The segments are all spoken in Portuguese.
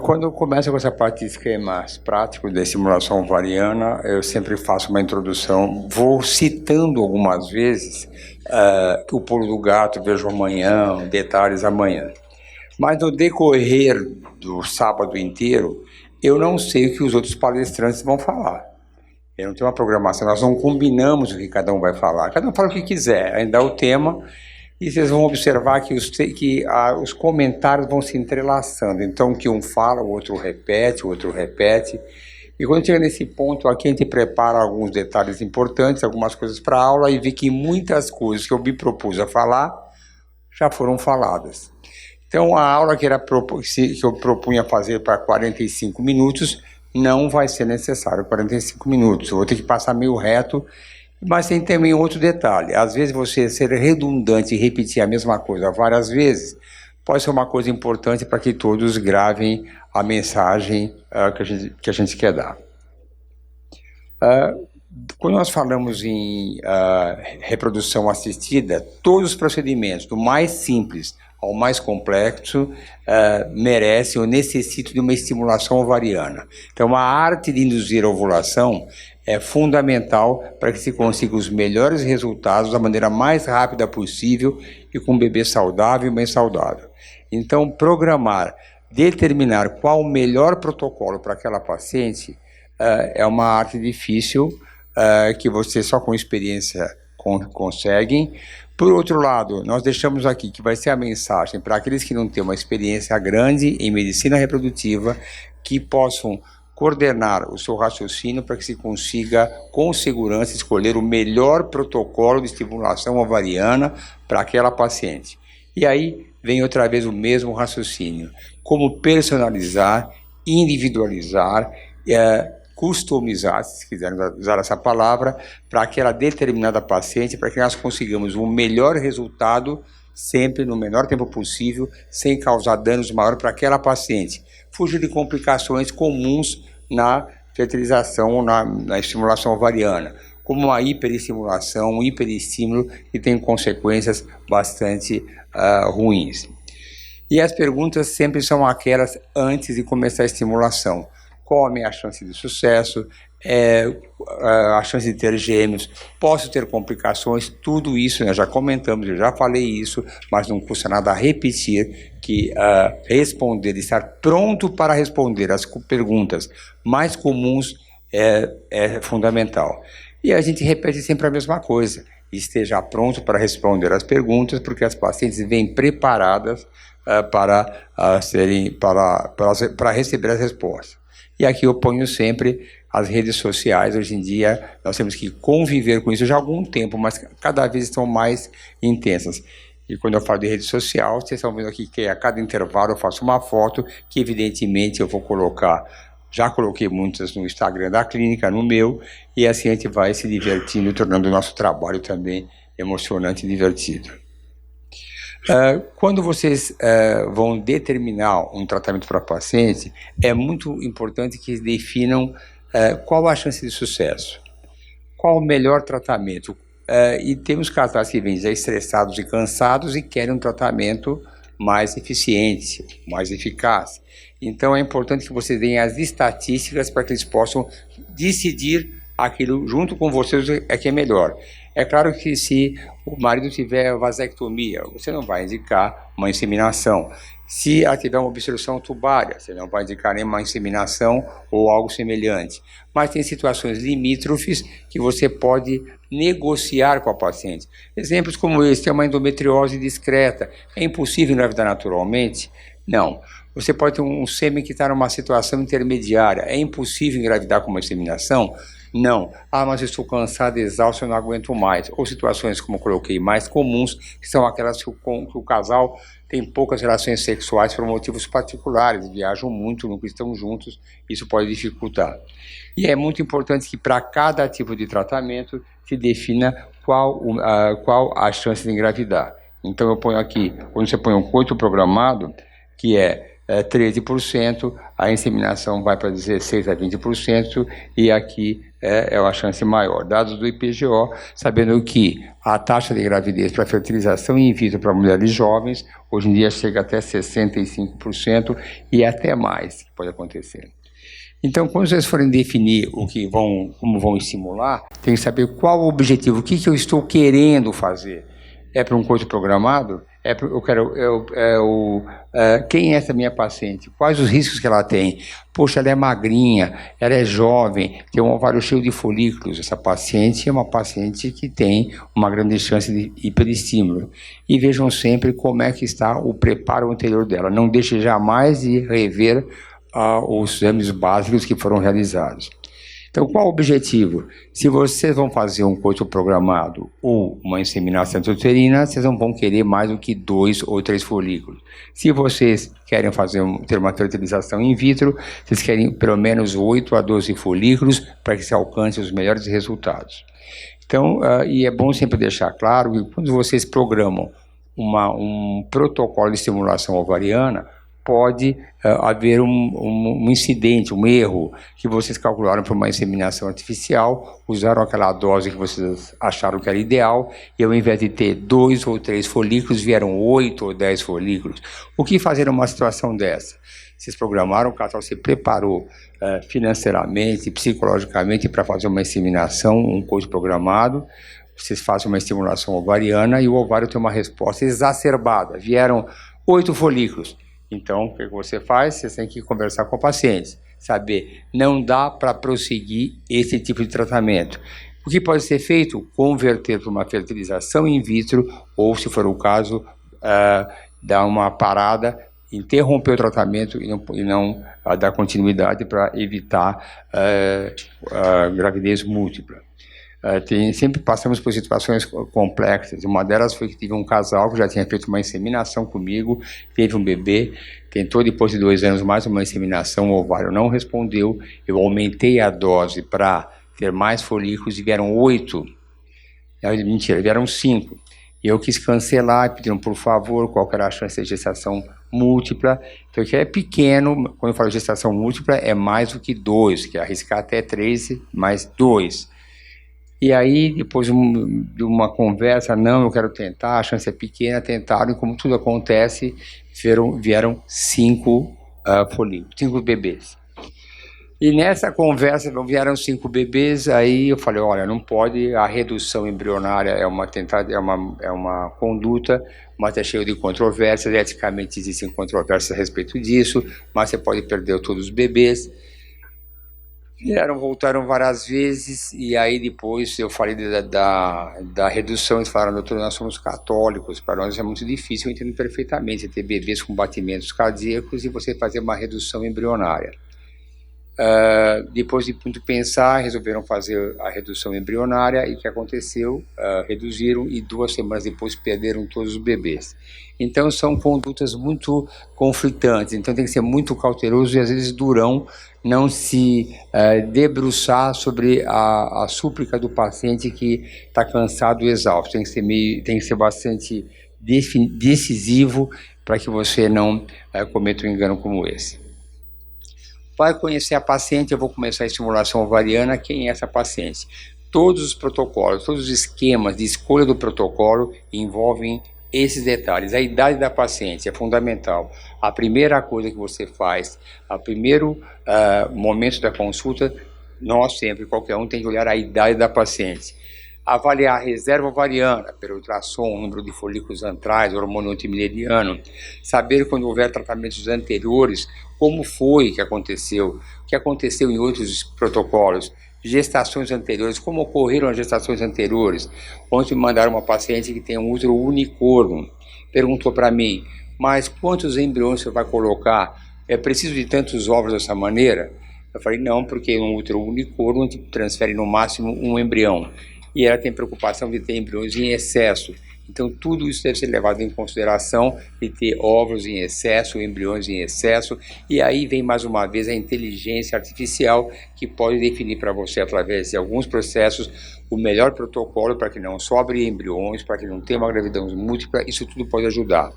Quando eu começo com essa parte de esquemas práticos da estimulação ovariana, eu sempre faço uma introdução, vou citando algumas vezes que o pulo do gato, vejo amanhã, detalhes amanhã. Mas no decorrer do sábado inteiro, eu não sei o que os outros palestrantes vão falar. Eu não tenho uma programação, nós não combinamos o que cada um vai falar. Cada um fala o que quiser, ainda dá o tema, e vocês vão observar que os comentários vão se entrelaçando. Então, o que um fala, o outro repete, E quando chega nesse ponto aqui, a gente prepara alguns detalhes importantes, algumas coisas para a aula, e vê que muitas coisas que eu me propus a falar já foram faladas. Então, a aula que eu propunha fazer para 45 minutos, não vai ser necessário 45 minutos. Eu vou ter que passar meio reto, mas tem também outro detalhe. Às vezes você ser redundante e repetir a mesma coisa várias vezes pode ser uma coisa importante para que todos gravem a mensagem que a gente quer dar. Quando nós falamos em reprodução assistida, todos os procedimentos, do mais simples ao mais complexo, merecem ou necessitam de uma estimulação ovariana. Então, a arte de induzir a ovulação é fundamental para que se consiga os melhores resultados da maneira mais rápida possível e com um bebê saudável e bem saudável. Então, determinar qual o melhor protocolo para aquela paciente é uma arte difícil, que você só com experiência conseguem. Por outro lado, nós deixamos aqui que vai ser a mensagem para aqueles que não têm uma experiência grande em medicina reprodutiva, que possam coordenar o seu raciocínio para que se consiga, com segurança, escolher o melhor protocolo de estimulação ovariana para aquela paciente. E aí vem outra vez o mesmo raciocínio, como personalizar, individualizar, customizar, se quiserem usar essa palavra, para aquela determinada paciente, para que nós consigamos um melhor resultado, sempre no menor tempo possível, sem causar danos maiores para aquela paciente. Fugir de complicações comuns na fertilização, na estimulação ovariana, como a hiperestimulação, um hiperestímulo que tem consequências bastante ruins. E as perguntas sempre são aquelas antes de começar a estimulação. Qual a minha chance de sucesso? A chance de ter gêmeos? Posso ter complicações? Tudo isso nós já comentamos, eu já falei isso, mas não custa nada repetir que estar pronto para responder as perguntas mais comuns é fundamental. E a gente repete sempre a mesma coisa: esteja pronto para responder as perguntas, porque as pacientes vêm preparadas para receber as respostas. E aqui eu ponho sempre as redes sociais. Hoje em dia nós temos que conviver com isso já há algum tempo, mas cada vez estão mais intensas. E quando eu falo de rede social, vocês estão vendo aqui que a cada intervalo eu faço uma foto, que evidentemente eu vou colocar, já coloquei muitas no Instagram da clínica, no meu, e assim a gente vai se divertindo, tornando o nosso trabalho também emocionante e divertido. Quando vocês vão determinar um tratamento para paciente, é muito importante que definam qual a chance de sucesso, qual o melhor tratamento. E temos casais que vêm já estressados e cansados e querem um tratamento mais eficiente, mais eficaz. Então é importante que vocês deem as estatísticas para que eles possam decidir aquilo junto com vocês que é melhor. É claro que se o marido tiver vasectomia, você não vai indicar uma inseminação. Se ela tiver uma obstrução tubária, você não vai indicar nenhuma inseminação ou algo semelhante. Mas tem situações limítrofes que você pode negociar com a paciente. Exemplos como esse: tem uma endometriose discreta. É impossível engravidar naturalmente? Não. Você pode ter um sêmen que está numa situação intermediária. É impossível engravidar com uma inseminação? Não. Mas eu estou cansado, exausto, eu não aguento mais. Ou situações, como eu coloquei, mais comuns, que são aquelas que o casal tem poucas relações sexuais por motivos particulares, viajam muito, nunca estão juntos, isso pode dificultar. E é muito importante que para cada tipo de tratamento se defina qual a chance de engravidar. Então eu ponho aqui, quando você põe um coito programado, que é 13%, a inseminação vai para 16% a 20%, e aqui é uma chance maior. Dados do IPGO, sabendo que a taxa de gravidez para fertilização in vitro para mulheres jovens, hoje em dia chega até 65% e até mais que pode acontecer. Então, quando vocês forem definir como vão estimular, tem que saber qual o objetivo, o que eu estou querendo fazer. É para um coito programado? Quem é essa minha paciente? Quais os riscos que ela tem? Poxa, ela é magrinha, ela é jovem, tem um ovário cheio de folículos. Essa paciente é uma paciente que tem uma grande chance de hiperestímulo. E vejam sempre como é que está o preparo anterior dela. Não deixe jamais de rever os exames básicos que foram realizados. Então, qual o objetivo? Se vocês vão fazer um coito programado ou uma inseminação intrauterina, vocês não vão querer mais do que 2 ou 3 folículos. Se vocês querem ter uma fertilização in vitro, vocês querem pelo menos 8 a 12 folículos para que se alcance os melhores resultados. Então, e é bom sempre deixar claro que quando vocês programam um protocolo de estimulação ovariana, pode haver um incidente, um erro, que vocês calcularam para uma inseminação artificial, usaram aquela dose que vocês acharam que era ideal, e ao invés de ter 2 ou 3 folículos, vieram 8 ou 10 folículos. O que fazer numa situação dessa? Vocês programaram, o casal se preparou financeiramente, psicologicamente para fazer uma inseminação, um coito programado, vocês fazem uma estimulação ovariana e o ovário tem uma resposta exacerbada. Vieram 8 folículos. Então, o que você faz? Você tem que conversar com o paciente, saber, não dá para prosseguir esse tipo de tratamento. O que pode ser feito? Converter para uma fertilização in vitro, ou, se for o caso, dar uma parada, interromper o tratamento e não dar continuidade para evitar a gravidez múltipla. Sempre passamos por situações complexas. Uma delas foi que tive um casal que já tinha feito uma inseminação comigo, teve um bebê, tentou depois de 2 anos mais uma inseminação, o ovário não respondeu, eu aumentei a dose para ter mais folículos e vieram 8. Mentira, vieram 5. E eu quis cancelar, pediram por favor qual era a chance de gestação múltipla. Então, que é pequeno, quando eu falo gestação múltipla, é mais do que 2, que é arriscar até 3 mais 2. E aí, depois de uma conversa, não, eu quero tentar, a chance é pequena, tentaram, e como tudo acontece, vieram 5 folículos, 5 bebês. E nessa conversa vieram 5 bebês, aí eu falei, olha, não pode, a redução embrionária é uma conduta, mas é cheio de controvérsias, eticamente existem controvérsias a respeito disso, mas você pode perder todos os bebês. Voltaram várias vezes, e aí depois eu falei da redução, eles falaram, doutor, nós somos católicos, para nós é muito difícil, eu entendo perfeitamente, ter bebês com batimentos cardíacos e você fazer uma redução embrionária. Depois de muito pensar, resolveram fazer a redução embrionária, e o que aconteceu? Reduziram, e 2 semanas depois perderam todos os bebês. Então são condutas muito conflitantes, então tem que ser muito cauteloso e às vezes durão, não se debruçar sobre a súplica do paciente que está cansado e exausto. Tem que ser bastante decisivo para que você não cometa um engano como esse. Para conhecer a paciente, eu vou começar a estimulação ovariana. Quem é essa paciente? Todos os protocolos, todos os esquemas de escolha do protocolo envolvem esses detalhes. A idade da paciente é fundamental. A primeira coisa que você faz, o primeiro momento da consulta, nós sempre, qualquer um, tem que olhar a idade da paciente. Avaliar a reserva ovariana, pelo ultrassom, número de folículos antrais, hormônio antimileriano. Saber, quando houver tratamentos anteriores, como foi que aconteceu, o que aconteceu em outros protocolos. Gestações anteriores, como ocorreram as gestações anteriores. Ontem me mandaram uma paciente que tem um útero unicorno, perguntou para mim, mas quantos embriões você vai colocar? É preciso de tantos óvulos dessa maneira? Eu falei, não, porque um útero unicórnio a gente transfere no máximo um embrião. E ela tem preocupação de ter embriões em excesso. Então, tudo isso deve ser levado em consideração, de ter óvulos em excesso, embriões em excesso, e aí vem mais uma vez a inteligência artificial, que pode definir para você, através de alguns processos, o melhor protocolo para que não sobre embriões, para que não tenha uma gravidez múltipla. Isso tudo pode ajudar.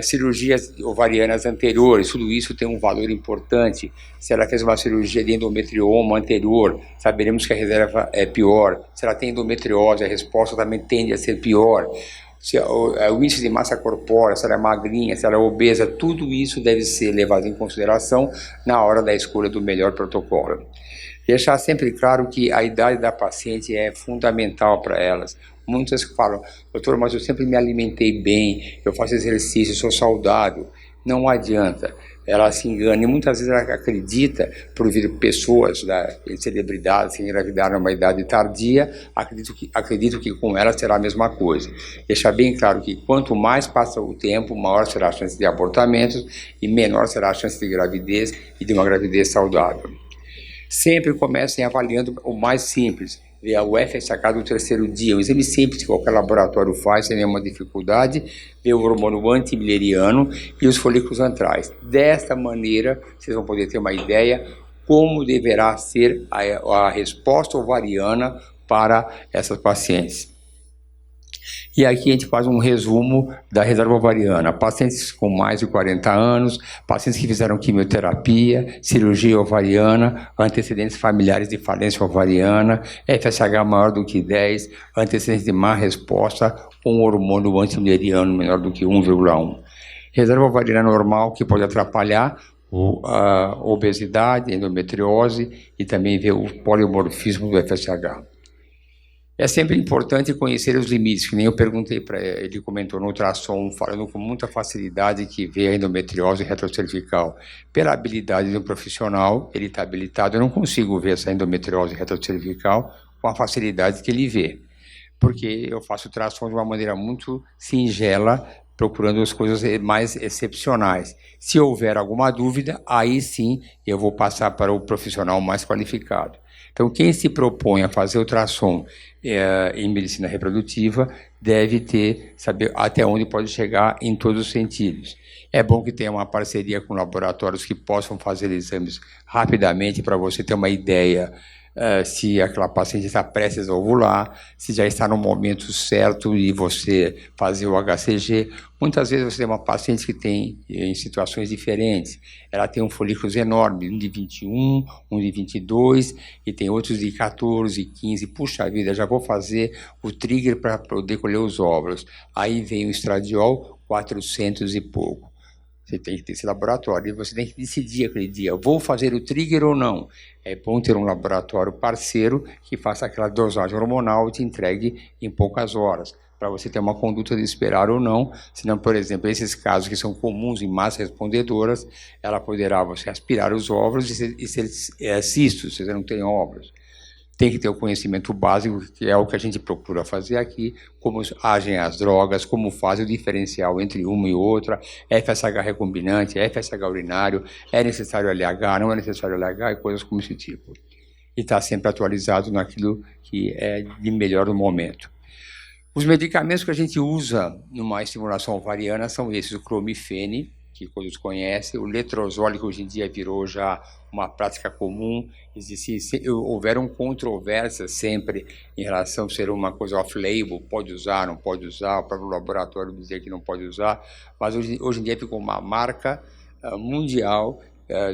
cirurgias ovarianas anteriores, tudo isso tem um valor importante. Se ela fez uma cirurgia de endometrioma anterior, saberemos que a reserva é pior. Se ela tem endometriose, a resposta também tende a ser pior. Se o índice de massa corpórea, se ela é magrinha, se ela é obesa, tudo isso deve ser levado em consideração na hora da escolha do melhor protocolo. Deixar sempre claro que a idade da paciente é fundamental para elas. Muitas falam, doutor, mas eu sempre me alimentei bem, eu faço exercício, sou saudável. Não adianta, ela se engana e muitas vezes ela acredita, por vir pessoas, celebridades que engravidaram numa idade tardia, acredito que com ela será a mesma coisa. Deixar bem claro que quanto mais passa o tempo, maior será a chance de abortamentos e menor será a chance de gravidez e de uma gravidez saudável. Sempre comecem avaliando o mais simples, ver o FSH do terceiro dia, um exame simples que qualquer laboratório faz sem nenhuma dificuldade, ver o hormônio antimileriano e os folículos antrais. Desta maneira, vocês vão poder ter uma ideia como deverá ser a resposta ovariana para essas pacientes. E aqui a gente faz um resumo da reserva ovariana. Pacientes com mais de 40 anos, pacientes que fizeram quimioterapia, cirurgia ovariana, antecedentes familiares de falência ovariana, FSH maior do que 10, antecedentes de má resposta com hormônio antimileriano menor do que 1,1. Reserva ovariana normal que pode atrapalhar a obesidade, endometriose e também ver o polimorfismo do FSH. É sempre importante conhecer os limites, que nem eu perguntei para ele, ele comentou no ultrassom, falando com muita facilidade que vê a endometriose retrocervical. Pela habilidade do profissional, ele está habilitado, eu não consigo ver essa endometriose retrocervical com a facilidade que ele vê, porque eu faço ultrassom de uma maneira muito singela, procurando as coisas mais excepcionais. Se houver alguma dúvida, aí sim eu vou passar para o profissional mais qualificado. Então, quem se propõe a fazer ultrassom em medicina reprodutiva deve saber até onde pode chegar em todos os sentidos. É bom que tenha uma parceria com laboratórios que possam fazer exames rapidamente para você ter uma ideia se aquela paciente está prestes a ovular, se já está no momento certo de você fazer o HCG. Muitas vezes você tem uma paciente que tem em situações diferentes. Ela tem um folículos enorme, um de 21, um de 22, e tem outros de 14, 15. Puxa vida, já vou fazer o trigger para poder colher os óvulos. Aí vem o estradiol, 400 e pouco. Você tem que ter esse laboratório e você tem que decidir aquele dia, vou fazer o trigger ou não. É bom ter um laboratório parceiro que faça aquela dosagem hormonal e te entregue em poucas horas, para você ter uma conduta de esperar ou não. Senão, por exemplo, esses casos que são comuns em massas respondedoras, ela poderá você aspirar os óvulos e ser cistos, se você não tem óvulos. Tem que ter o conhecimento básico, que é o que a gente procura fazer aqui, como agem as drogas, como faz o diferencial entre uma e outra, FSH recombinante, FSH urinário, é necessário LH, não é necessário LH e coisas como esse tipo. E está sempre atualizado naquilo que é de melhor no momento. Os medicamentos que a gente usa numa estimulação ovariana são esses, o clomifene, que todos conhecem, o letrozole, que hoje em dia virou já uma prática comum. Houveram controvérsias sempre em relação a ser uma coisa off-label, pode usar, não pode usar, o próprio laboratório dizer que não pode usar, mas hoje em dia ficou uma marca mundial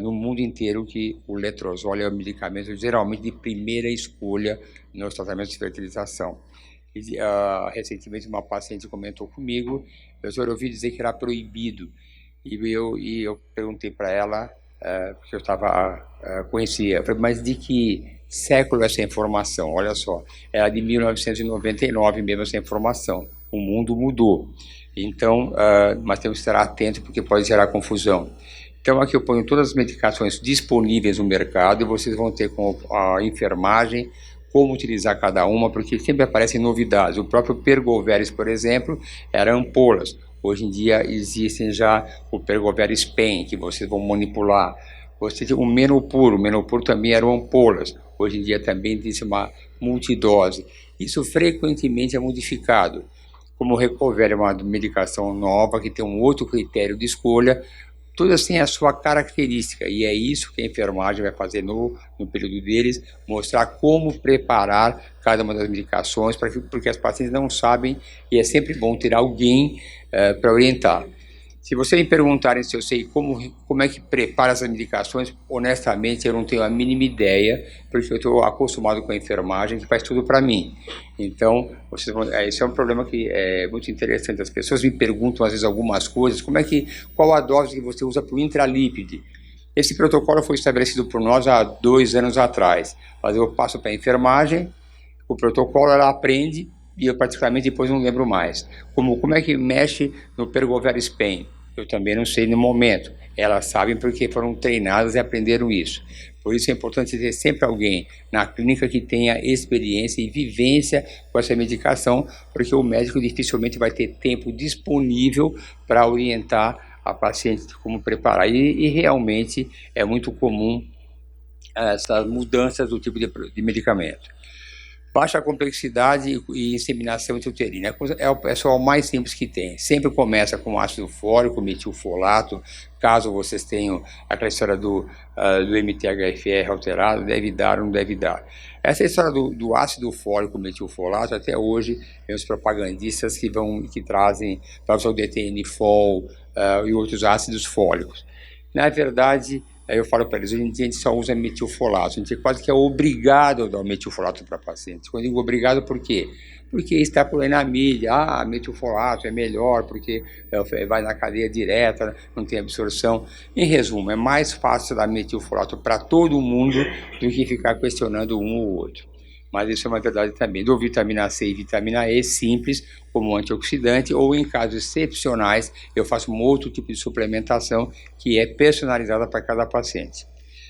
no mundo inteiro que o letrozole é um medicamento geralmente de primeira escolha nos tratamentos de fertilização. Recentemente uma paciente comentou comigo, doutor, eu ouvi dizer que era proibido. E eu perguntei para ela, porque eu conhecia, eu falei, mas de que século é essa informação? Olha só, era de 1999 mesmo essa informação, o mundo mudou. Então, mas temos que estar atento porque pode gerar confusão. Então aqui eu ponho todas as medicações disponíveis no mercado e vocês vão ter com a enfermagem como utilizar cada uma, porque sempre aparecem novidades. O próprio Pergoveris, por exemplo, era ampolas. Hoje em dia existem já o Pergoveris Pen, que vocês vão manipular. Você tem o Menopur também eram ampolas. Hoje em dia também existe uma multidose. Isso frequentemente é modificado. Como o Recover é uma medicação nova, que tem um outro critério de escolha, todas têm a sua característica, e é isso que a enfermagem vai fazer no período deles, mostrar como preparar cada uma das medicações, porque as pacientes não sabem, e é sempre bom ter alguém para orientar. Se você me perguntarem se eu sei como é que prepara essas medicações, honestamente eu não tenho a mínima ideia, porque eu estou acostumado com a enfermagem que faz tudo para mim. Então, esse é um problema que é muito interessante. As pessoas me perguntam às vezes algumas coisas, qual a dose que você usa para o intralípide? Esse protocolo foi estabelecido por nós há 2 anos atrás, mas eu passo para a enfermagem, o protocolo ela aprende, e eu praticamente depois não lembro mais. Como é que mexe no Pergoverispen? Eu também não sei no momento. Elas sabem porque foram treinadas e aprenderam isso. Por isso é importante ter sempre alguém na clínica que tenha experiência e vivência com essa medicação, porque o médico dificilmente vai ter tempo disponível para orientar a paciente como preparar. E realmente é muito comum essas mudanças do tipo de medicamento. Baixa complexidade e inseminação intrauterina. É só o mais simples que tem. Sempre começa com ácido fólico, metilfolato. Caso vocês tenham aquela história do MTHFR alterado, deve dar ou não deve dar. Essa história do ácido fólico, metilfolato, até hoje, tem os propagandistas que trazem para o DTN-FOL e outros ácidos fólicos. Na verdade, aí eu falo para eles, hoje em dia a gente só usa metilfolato, a gente quase que é obrigado a dar o metilfolato para pacientes. Quando eu digo obrigado, por quê? Porque está por aí na mídia, metilfolato é melhor, porque vai na cadeia direta, não tem absorção. Em resumo, é mais fácil dar metilfolato para todo mundo do que ficar questionando um ou outro. Mas isso é uma verdade também. Dou vitamina C e vitamina E simples, como antioxidante, ou em casos excepcionais, eu faço um outro tipo de suplementação que é personalizada para cada paciente.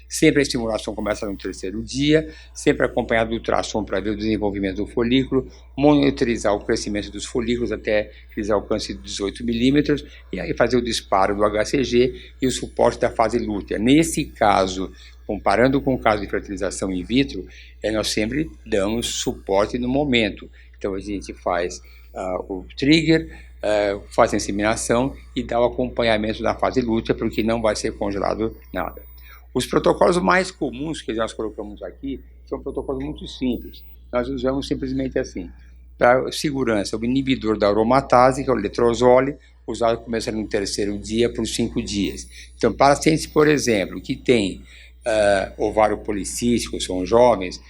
Sempre a estimulação começa no 3º dia, sempre acompanhado do ultrassom para ver o desenvolvimento do folículo, monitorizar o crescimento dos folículos até que eles alcancem 18 milímetros, e aí fazer o disparo do HCG e o suporte da fase lútea. Nesse caso, comparando com o caso de fertilização in vitro, nós sempre damos suporte no momento. Então a gente faz o trigger, faz a inseminação e dá o acompanhamento da fase lútea, porque não vai ser congelado nada. Os protocolos mais comuns que nós colocamos aqui são protocolos muito simples. Nós usamos simplesmente assim. Para segurança, o inibidor da aromatase, que é o letrozole, usado começando no 3º dia por 5 dias. Então, pacientes, por exemplo, que têm ovário policístico, são jovens,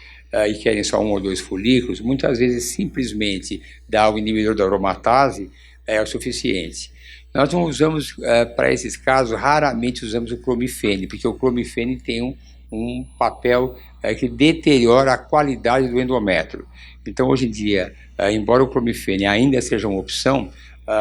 e querem só 1 ou 2 folículos, muitas vezes simplesmente dar o inibidor da aromatase é o suficiente. Nós não usamos, para esses casos, raramente usamos o clomifene, porque o clomifene tem um papel que deteriora a qualidade do endométrio. Então, hoje em dia, embora o clomifene ainda seja uma opção,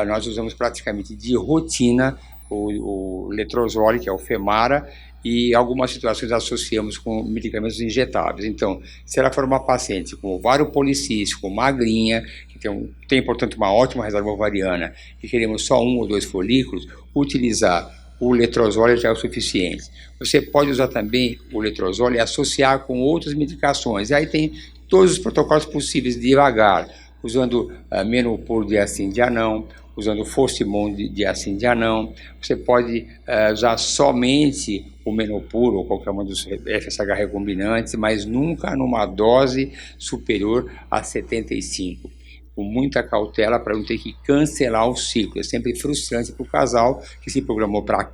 nós usamos praticamente de rotina o letrozole, que é o Femara, e algumas situações associamos com medicamentos injetáveis. Então, se ela for uma paciente com ovário policístico, magrinha, que tem, portanto, uma ótima reserva ovariana, e queremos só 1 ou 2 folículos, utilizar o letrozole já é o suficiente. Você pode usar também o letrozole e associar com outras medicações. E aí tem todos os protocolos possíveis devagar, usando menopur de diacindianão, usando fostimon de diacindianão. Você pode usar somente o menopur ou qualquer uma dos FSH recombinantes, mas nunca numa dose superior a 75. Com muita cautela para não ter que cancelar o ciclo. É sempre frustrante para o casal que se programou para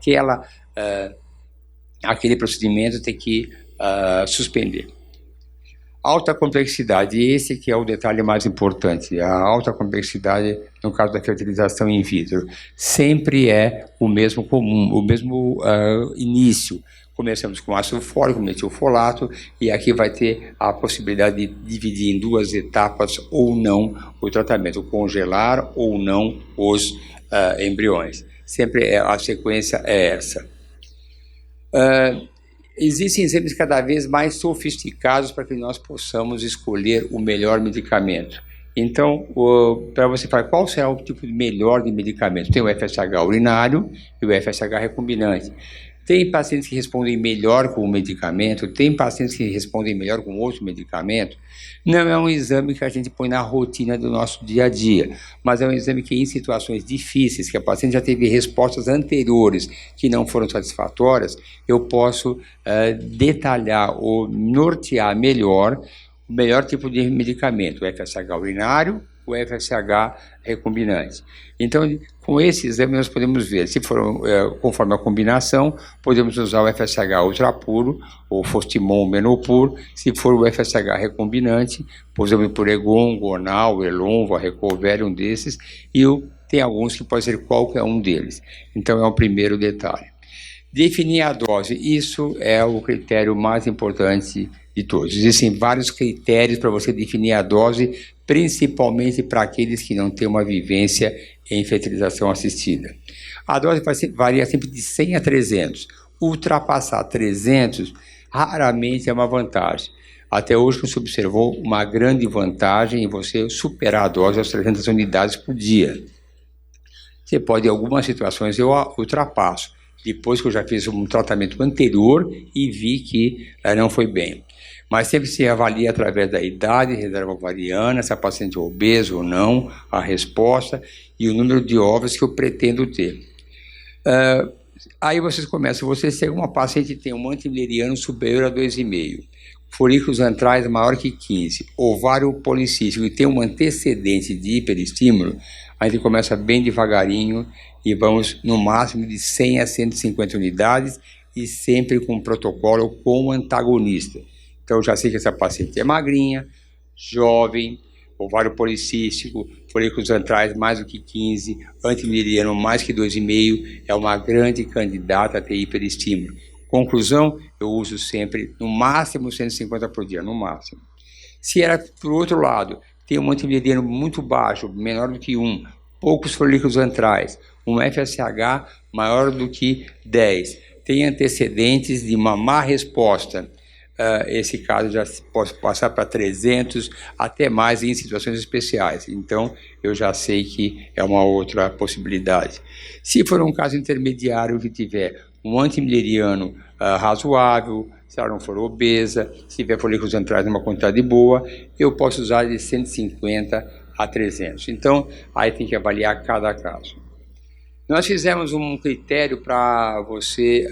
aquele procedimento ter que suspender. Alta complexidade, esse que é o detalhe mais importante. A alta complexidade, no caso da fertilização in vitro, sempre é o mesmo comum, o mesmo início. Começamos com ácido fólico, metilfolato, e aqui vai ter a possibilidade de dividir em 2 etapas ou não o tratamento, congelar ou não os embriões. Sempre a sequência é essa. Existem exames cada vez mais sofisticados para que nós possamos escolher o melhor medicamento. Então, para você falar qual será o tipo melhor de medicamento, tem o FSH urinário e o FSH recombinante. Tem pacientes que respondem melhor com o medicamento, tem pacientes que respondem melhor com outro medicamento. Não é um exame que a gente põe na rotina do nosso dia a dia, mas é um exame que em situações difíceis, que a paciente já teve respostas anteriores que não foram satisfatórias, eu posso detalhar ou nortear melhor o melhor tipo de medicamento, o FSH urinário o FSH recombinante. Então, com esse exame nós podemos ver, se for conforme a combinação, podemos usar o FSH ultra puro, ou Fostimon menopur. Se for o FSH recombinante, podemos ir por Egon, Gonal, Elonvo, Recover, um desses, e tem alguns que pode ser qualquer um deles. Então, é o primeiro detalhe. Definir a dose, isso é o critério mais importante de todos. Existem vários critérios para você definir a dose, principalmente para aqueles que não têm uma vivência em fertilização assistida. A dose varia sempre de 100 a 300. Ultrapassar 300 raramente é uma vantagem. Até hoje não se observou uma grande vantagem em você superar a dose às 300 unidades por dia. Você pode, em algumas situações, eu ultrapasso, depois que eu já fiz um tratamento anterior e vi que não foi bem. Mas sempre se avalia através da idade, reserva ovariana, se a paciente é obesa ou não, a resposta e o número de óvulos que eu pretendo ter. Aí vocês começam, se uma paciente tem um antimileriano superior a 2,5, folículos antrais maior que 15, ovário policístico e tem um antecedente de hiperestímulo, a gente começa bem devagarinho e vamos no máximo de 100 a 150 unidades e sempre com protocolo com antagonista. Então, eu já sei que essa paciente é magrinha, jovem, ovário policístico, folículos antrais mais do que 15, antimileriano mais que 2,5, é uma grande candidata a ter hiperestímulo. Conclusão, eu uso sempre no máximo 150 por dia, no máximo. Se era, por outro lado, tem um antimileriano muito baixo, menor do que 1, poucos folículos antrais, um FSH maior do que 10, tem antecedentes de uma má resposta, esse caso já pode passar para 300, até mais em situações especiais. Então, eu já sei que é uma outra possibilidade. Se for um caso intermediário que tiver um antimileriano razoável, se ela não for obesa, se tiver folículos antrais numa quantidade boa, eu posso usar de 150 a 300. Então, aí tem que avaliar cada caso. Nós fizemos um critério para você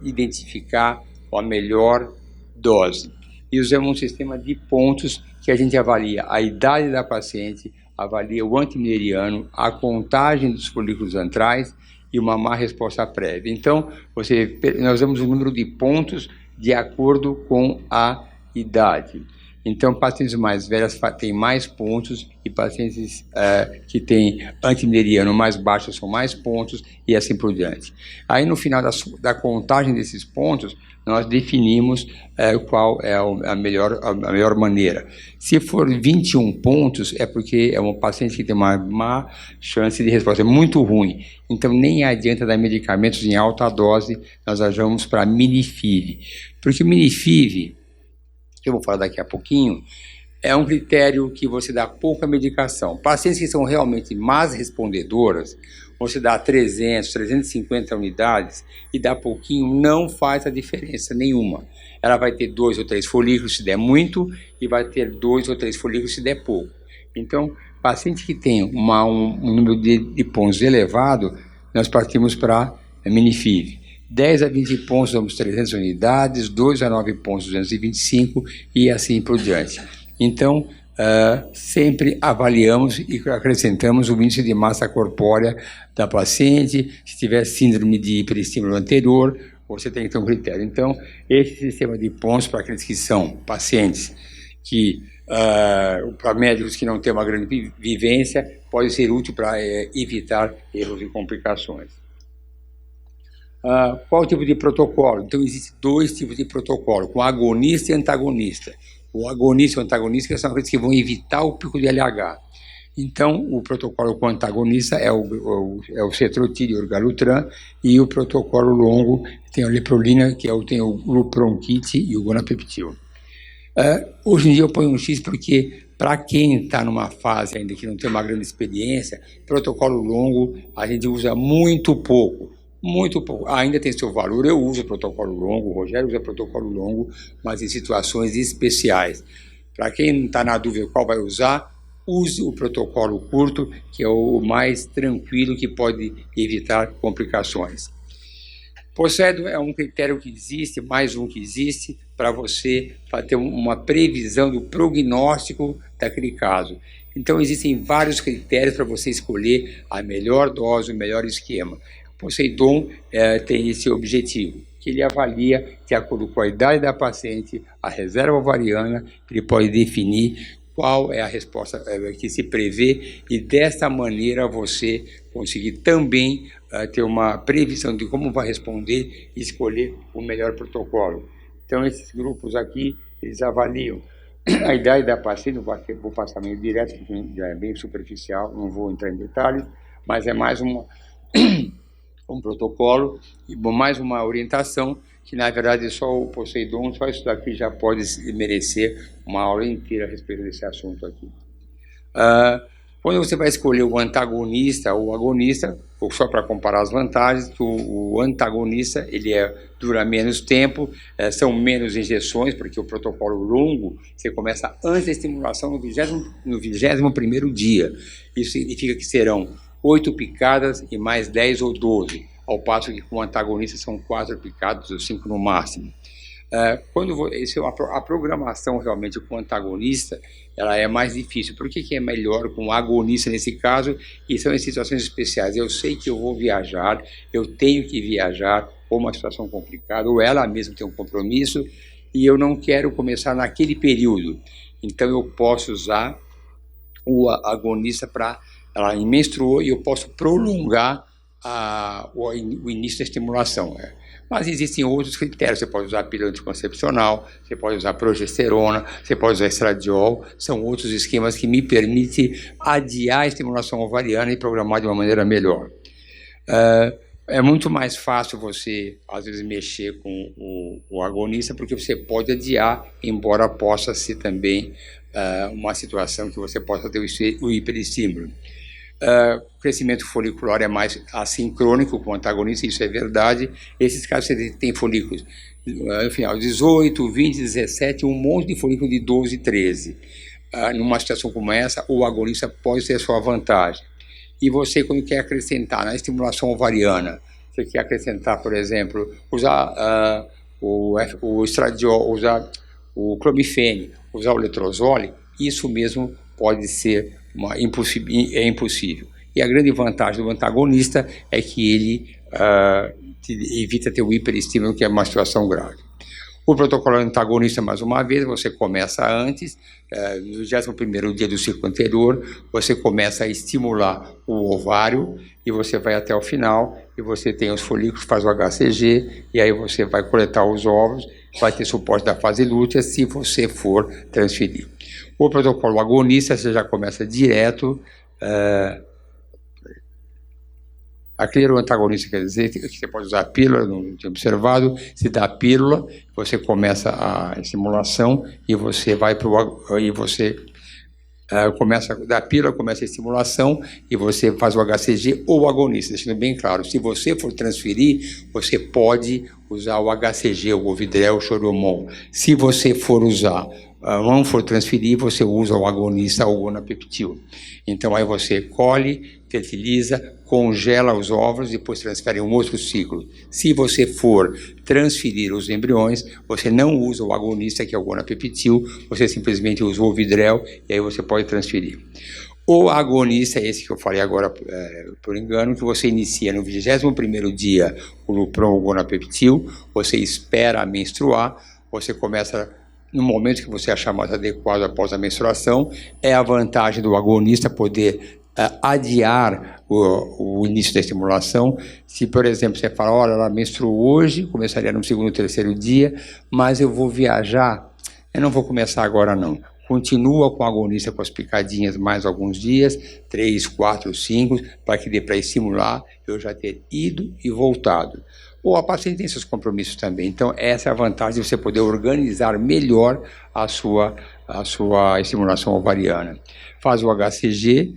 identificar a melhor dose. E usamos um sistema de pontos que a gente avalia a idade da paciente, avalia o antimileriano, a contagem dos folículos antrais e uma má resposta prévia. Então, nós damos um número de pontos de acordo com a idade. Então, pacientes mais velhas têm mais pontos e pacientes que têm antimileriano mais baixo são mais pontos e assim por diante. Aí, no final da contagem desses pontos, nós definimos qual é a melhor maneira. Se for 21 pontos, é porque é um paciente que tem uma má chance de resposta, é muito ruim. Então, nem adianta dar medicamentos em alta dose, nós ajamos para miniFIV. Porque o miniFIV, que eu vou falar daqui a pouquinho, é um critério que você dá pouca medicação. Pacientes que são realmente más respondedoras, você dá 300, 350 unidades e dá pouquinho, não faz a diferença nenhuma. Ela vai ter 2 ou 3 folículos se der muito e vai ter 2 ou 3 folículos se der pouco. Então, paciente que tem um número de pontos elevado, nós partimos para miniFIV. 10 a 20 pontos damos 300 unidades, 2 a 9 pontos 225 e assim por diante. Então, sempre avaliamos e acrescentamos o índice de massa corpórea da paciente. Se tiver síndrome de hiperestímulo anterior, você tem que ter um critério. Então, esse sistema de pontos para aqueles que são pacientes que, para médicos que não têm uma grande vivência, pode ser útil para evitar erros e complicações. Qual o tipo de protocolo? Então, existem 2 tipos de protocolo, com agonista e antagonista. O agonista e o antagonista são aqueles que vão evitar o pico de LH. Então, o protocolo com antagonista é o cetrotide, o orgalutran, e o protocolo longo tem a leprolina, que tem o lupronquite e o gonapeptil. Hoje em dia eu ponho um X porque, para quem está numa fase ainda que não tem uma grande experiência, protocolo longo a gente usa muito pouco. Muito pouco, ainda tem seu valor, eu uso protocolo longo, o Rogério usa protocolo longo, mas em situações especiais. Para quem não está na dúvida qual vai usar, use o protocolo curto, que é o mais tranquilo que pode evitar complicações. Poseidon é um critério que existe, mais um que existe, para você ter uma previsão do prognóstico daquele caso. Então, existem vários critérios para você escolher a melhor dose, o melhor esquema. Poseidon tem esse objetivo, que ele avalia, de acordo com a idade da paciente, a reserva ovariana, ele pode definir qual é a resposta que se prevê e, desta maneira, você conseguir também ter uma previsão de como vai responder e escolher o melhor protocolo. Então, esses grupos aqui, eles avaliam a idade da paciente, vou passar meio direto, porque já é bem superficial, não vou entrar em detalhes, mas é mais um protocolo e mais uma orientação que, na verdade, só o Poseidon, só isso daqui já pode merecer uma aula inteira a respeito desse assunto aqui. Quando você vai escolher o antagonista ou o agonista, só para comparar as vantagens, o antagonista ele dura menos tempo, são menos injeções, porque o protocolo longo, você começa antes da estimulação no 21º dia. Isso significa que serão 8 picadas e mais 10 ou 12, ao passo que com o antagonista são 4 picadas ou 5 no máximo. A programação realmente com o antagonista ela é mais difícil. Por que é melhor com o agonista nesse caso? E são em situações especiais. Eu sei que eu vou viajar, eu tenho que viajar, ou uma situação complicada, ou ela mesma tem um compromisso, e eu não quero começar naquele período. Então eu posso usar o agonista para... Ela menstruou e eu posso prolongar o início da estimulação. Mas existem outros critérios, você pode usar pílula anticoncepcional, você pode usar progesterona, você pode usar estradiol, são outros esquemas que me permitem adiar a estimulação ovariana e programar de uma maneira melhor. É muito mais fácil você, às vezes, mexer com o agonista, porque você pode adiar, embora possa ser também uma situação que você possa ter o hiperestímulo. O crescimento folicular é mais assincrônico com o antagonista, isso é verdade. Esses casos você tem folículos no final 18, 20, 17, um monte de folículo de 12, 13. Numa situação como essa, o agonista pode ter a sua vantagem. E você, quando quer acrescentar na estimulação ovariana, você quer acrescentar, por exemplo, usar o estradiol, usar o clomifene, usar o letrozole, isso mesmo pode ser impossível. E a grande vantagem do antagonista é que ele evita ter o hiperestímulo, que é uma situação grave. O protocolo antagonista, mais uma vez, você começa antes, no 21º dia do ciclo anterior, você começa a estimular o ovário e você vai até o final, e você tem os folículos, faz o HCG, e aí você vai coletar os óvulos, vai ter suporte da fase lútea se você for transferir. O protocolo agonista, você já começa direto. Aquele antagonista quer dizer que você pode usar a pílula, não tinha observado, se dá a pílula, você começa a estimulação e você vai para começa da pílula, começa a estimulação e você faz o HCG ou o agonista, deixando bem claro, se você for transferir, você pode usar o HCG, o Ovidrel, o Choromon. Se você for usar, não for transferir, você usa o agonista ou o gonapeptil. Então aí você colhe, fertiliza, congela os óvulos e depois transfere um outro ciclo. Se você for transferir os embriões, você não usa o agonista, que é o gonapeptil, você simplesmente usa o Ovidrel e aí você pode transferir. O agonista é esse que eu falei agora, por engano, que você inicia no 21º dia o Lupron ou o gonapeptil, você espera menstruar, você começa no momento que você achar mais adequado após a menstruação. É a vantagem do agonista poder adiar o início da estimulação. Se, por exemplo, você fala, olha, ela menstruou hoje, começaria no 2º, 3º dia, mas eu vou viajar, eu não vou começar agora não. Continua com o agonista com as picadinhas mais alguns dias, 3, 4, 5, para que dê para estimular eu já ter ido e voltado. Ou a paciente tem seus compromissos também. Então, essa é a vantagem de você poder organizar melhor a sua estimulação ovariana. Faz o HCG,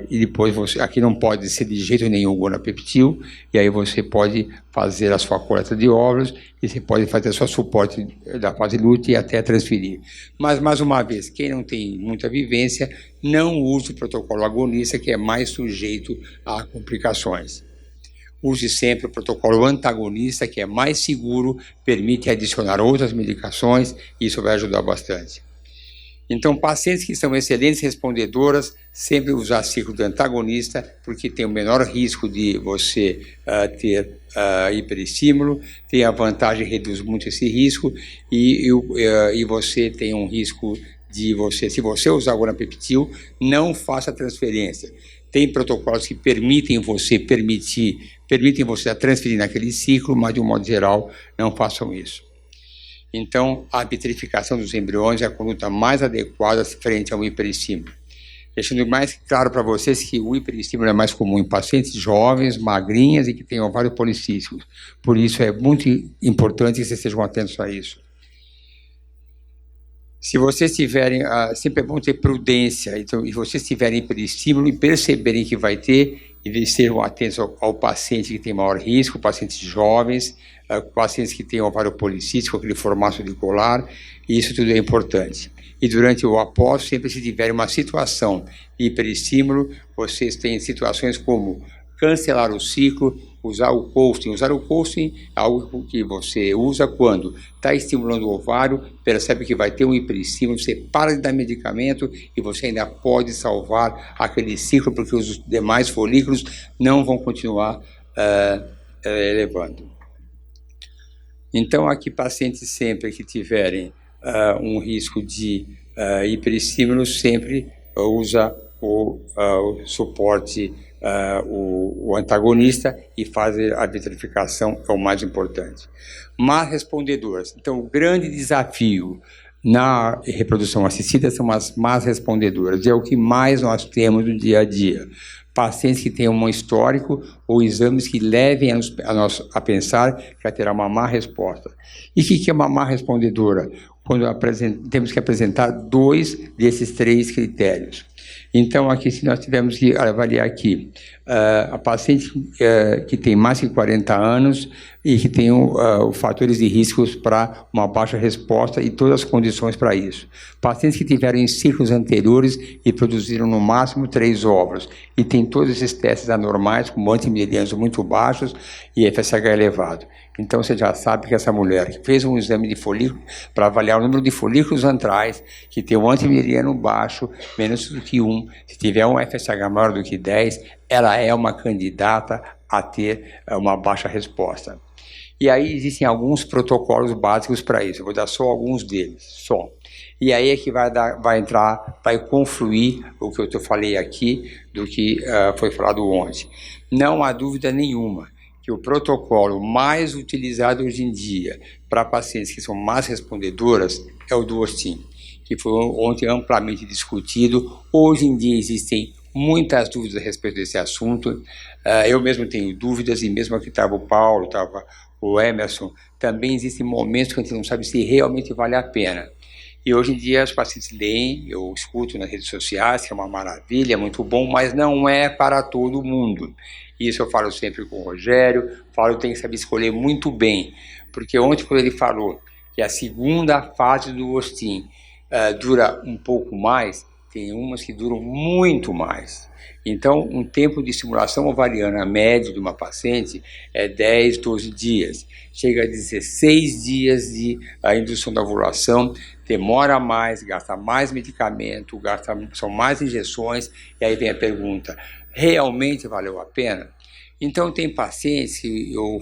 e depois você... Aqui não pode ser de jeito nenhum o gonapeptil, e aí você pode fazer a sua coleta de óvulos, e você pode fazer o seu suporte da fase lútea e até transferir. Mas, mais uma vez, quem não tem muita vivência, não use o protocolo agonista, que é mais sujeito a complicações. use sempre o protocolo antagonista, que é mais seguro, permite adicionar outras medicações, e isso vai ajudar bastante. Então, pacientes que são excelentes respondedoras, sempre usar ciclo de antagonista, porque tem o menor risco de você ter hiperestímulo, tem a vantagem, reduz muito esse risco, e você tem um risco de você, se você usar o gonapeptil, não faça transferência. Tem protocolos que permitem você transferir naquele ciclo, mas de um modo geral, não façam isso. Então, a vitrificação dos embriões é a conduta mais adequada frente ao hiperestímulo. Deixando mais claro para vocês que o hiperestímulo é mais comum em pacientes jovens, magrinhas e que têm ovários policísticos. Por isso, é muito importante que vocês estejam atentos a isso. Se vocês tiverem, sempre é bom ter prudência, então, e vocês tiverem hiperestímulo e perceberem que vai ter, e estejam atentos ao paciente que tem maior risco, pacientes jovens, pacientes que têm ovário policístico, aquele formato de colar, e isso tudo é importante. E durante o após, sempre se tiver uma situação de hiperestímulo, vocês têm situações como cancelar o ciclo, usar o coasting. Usar o coasting é algo que você usa quando está estimulando o ovário, percebe que vai ter um hiperestímulo, você para de dar medicamento e você ainda pode salvar aquele ciclo, porque os demais folículos não vão continuar elevando. Então, aqui, pacientes sempre que tiverem um risco de hiperestímulo, sempre usa o suporte, o antagonista, e fazer a vitrificação, é o mais importante. Más respondedoras. Então, o grande desafio na reprodução assistida são as más respondedoras, é o que mais nós temos no dia a dia. Pacientes que tenham um histórico ou exames que levem a pensar que vai ter uma má resposta. E o que é uma má respondedora? Quando temos que apresentar 2 desses 3 critérios. Então, aqui, se nós tivermos que avaliar aqui, a paciente que tem mais de 40 anos e que tem fatores de riscos para uma baixa resposta e todas as condições para isso. Pacientes que tiveram em ciclos anteriores e produziram no máximo 3 óvulos e tem todos esses testes anormais, como antimilerianos muito baixos e FSH elevado. Então, você já sabe que essa mulher que fez um exame de folículo para avaliar o número de folículos antrais, que tem um antimileriano baixo, menos do que 1, se tiver um FSH maior do que 10, ela é uma candidata a ter uma baixa resposta. E aí existem alguns protocolos básicos para isso, eu vou dar só alguns deles, só. E aí é que vai confluir o que eu falei aqui, do que foi falado ontem. Não há dúvida nenhuma que o protocolo mais utilizado hoje em dia para pacientes que são más respondedoras é o Duostin, que foi ontem amplamente discutido. Hoje em dia existem muitas dúvidas a respeito desse assunto. Eu mesmo tenho dúvidas, e mesmo aqui estava o Paulo, estava o Emerson, também existem momentos que a gente não sabe se realmente vale a pena. E hoje em dia os pacientes leem, eu escuto nas redes sociais, que é uma maravilha, é muito bom, mas não é para todo mundo. Isso eu falo sempre com o Rogério, tem que saber escolher muito bem, porque ontem quando ele falou que a segunda fase do Duostin dura um pouco mais, tem umas que duram muito mais. Então, um tempo de estimulação ovariana médio de uma paciente é 10, 12 dias. Chega a 16 dias de indução da ovulação, demora mais, gasta mais medicamento, são mais injeções, e aí vem a pergunta, realmente valeu a pena? Então, tem pacientes que eu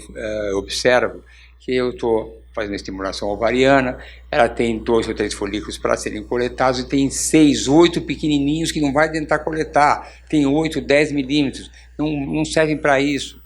observo que eu estou fazendo estimulação ovariana, ela tem 2 ou 3 folículos para serem coletados e tem 6, 8 pequenininhos que não vai tentar coletar, tem 8, 10 milímetros, não servem para isso.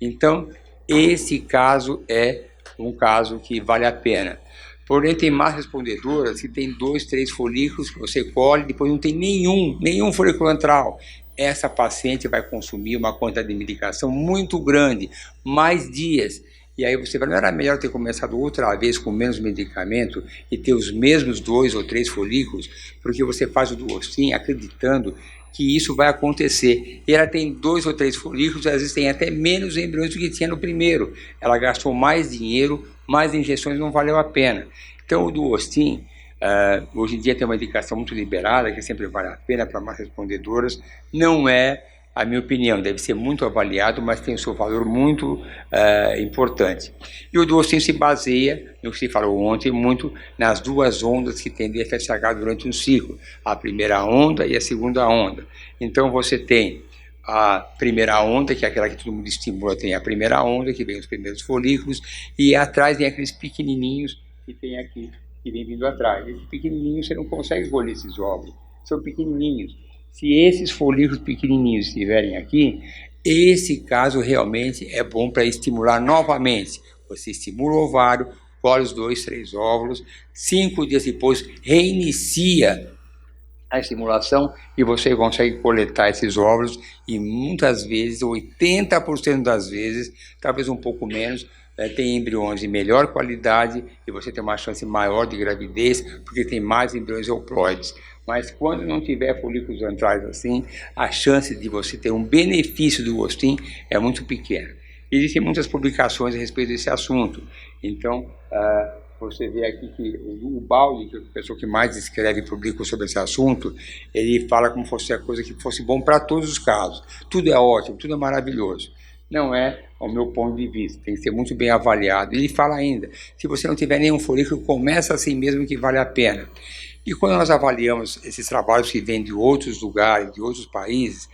Então, esse caso é um caso que vale a pena. Porém, tem más respondedoras que tem 2, 3 folículos que você colhe, depois não tem nenhum folículo antral. Essa paciente vai consumir uma quantidade de medicação muito grande, mais dias. E aí você vai, não era melhor ter começado outra vez com menos medicamento e ter os mesmos 2 ou 3 folículos, porque você faz o Duostin acreditando que isso vai acontecer. E ela tem 2 ou 3 folículos, às vezes tem até menos embriões do que tinha no primeiro. Ela gastou mais dinheiro, mais injeções, não valeu a pena. Então o Duostin, hoje em dia tem uma indicação muito liberada, que sempre vale a pena para mais respondedoras, não é a minha opinião, deve ser muito avaliado, mas tem o seu valor muito importante. E o Duostin se baseia, no que se falou ontem, muito nas duas ondas que tem de FSH durante um ciclo, a primeira onda e a segunda onda. Então você tem a primeira onda, que é aquela que todo mundo estimula, tem a primeira onda, que vem os primeiros folículos, e atrás vem aqueles pequenininhos que tem aqui, que vem vindo atrás. Esses pequenininhos você não consegue colher esses óvulos, são pequenininhos. Se esses folículos pequenininhos estiverem aqui, esse caso realmente é bom para estimular novamente. Você estimula o ovário, colhe os 2, 3 óvulos, 5 dias depois reinicia a estimulação e você consegue coletar esses óvulos e muitas vezes, 80% das vezes, talvez um pouco menos, tem embriões de melhor qualidade e você tem uma chance maior de gravidez porque tem mais embriões euploides. Mas quando não tiver folículos antrais assim, a chance de você ter um benefício do Duostin é muito pequena. Existem muitas publicações a respeito desse assunto. Então, você vê aqui que o Baldi, que é a pessoa que mais escreve e publica sobre esse assunto, ele fala como fosse a coisa que fosse bom para todos os casos. Tudo é ótimo, tudo é maravilhoso. Não é ao meu ponto de vista, tem que ser muito bem avaliado. Ele fala ainda, se você não tiver nenhum folículo, começa assim mesmo que vale a pena. E quando nós avaliamos esses trabalhos que vêm de outros lugares, de outros países,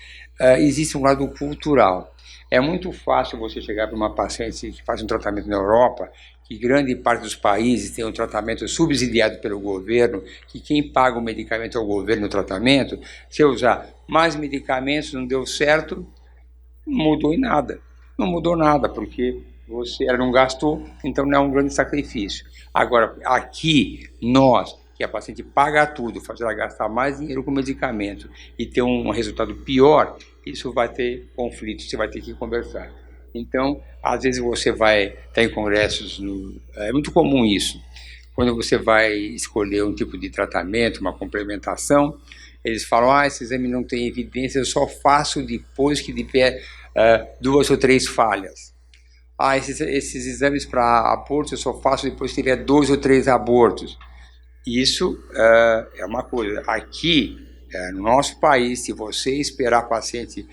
existe um lado cultural. É muito fácil você chegar para uma paciente que faz um tratamento na Europa, que grande parte dos países tem um tratamento subsidiado pelo governo, que quem paga o medicamento é o governo no tratamento. Se eu usar mais medicamentos, não deu certo, não mudou em nada. Não mudou nada, porque ela não gastou, então não é um grande sacrifício. Agora, aqui, nós, que a paciente paga tudo, fazer ela gastar mais dinheiro com medicamento e ter um resultado pior, isso vai ter conflito, você vai ter que conversar. Então, às vezes você vai estar em congressos, é muito comum isso, quando você vai escolher um tipo de tratamento, uma complementação, eles falam, esse exame não tem evidência, eu só faço depois que tiver 2 ou 3 falhas. Esses exames para aborto eu só faço depois que tiver 2 ou 3 abortos. Isso é uma coisa. Aqui, no nosso país, se você esperar a paciente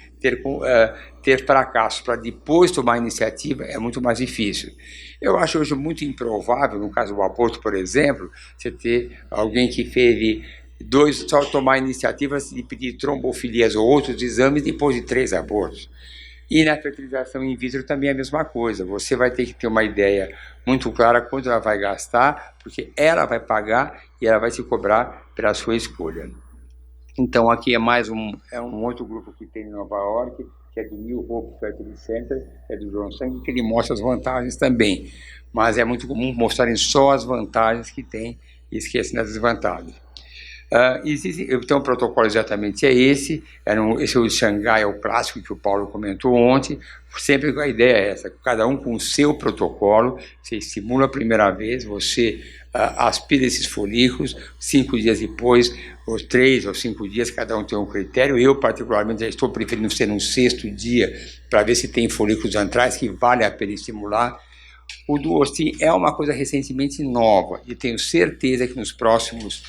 ter fracasso para depois tomar a iniciativa, é muito mais difícil. Eu acho hoje muito improvável, no caso do aborto, por exemplo, você ter alguém que teve só tomar a iniciativa de pedir trombofilias ou outros exames depois de 3 abortos. E na fertilização in vitro também é a mesma coisa. Você vai ter que ter uma ideia muito clara quanto ela vai gastar, porque ela vai pagar e ela vai se cobrar pela sua escolha. Então aqui é mais um outro grupo que tem em Nova York, que é do New Hope Fertility Center, é do John Sang, que ele mostra as vantagens também. Mas é muito comum mostrarem só as vantagens que tem e esquecem das desvantagens. Então o protocolo exatamente é esse, esse é o de Xangai, é o clássico que o Paulo comentou ontem, sempre a ideia é essa, cada um com o seu protocolo, você estimula a primeira vez, você aspira esses folículos, 5 dias depois, ou 3 ou 5 dias, cada um tem um critério, eu particularmente já estou preferindo ser no 6º dia, para ver se tem folículos antrais que vale a pena estimular. O Duostin é uma coisa recentemente nova e tenho certeza que nos próximos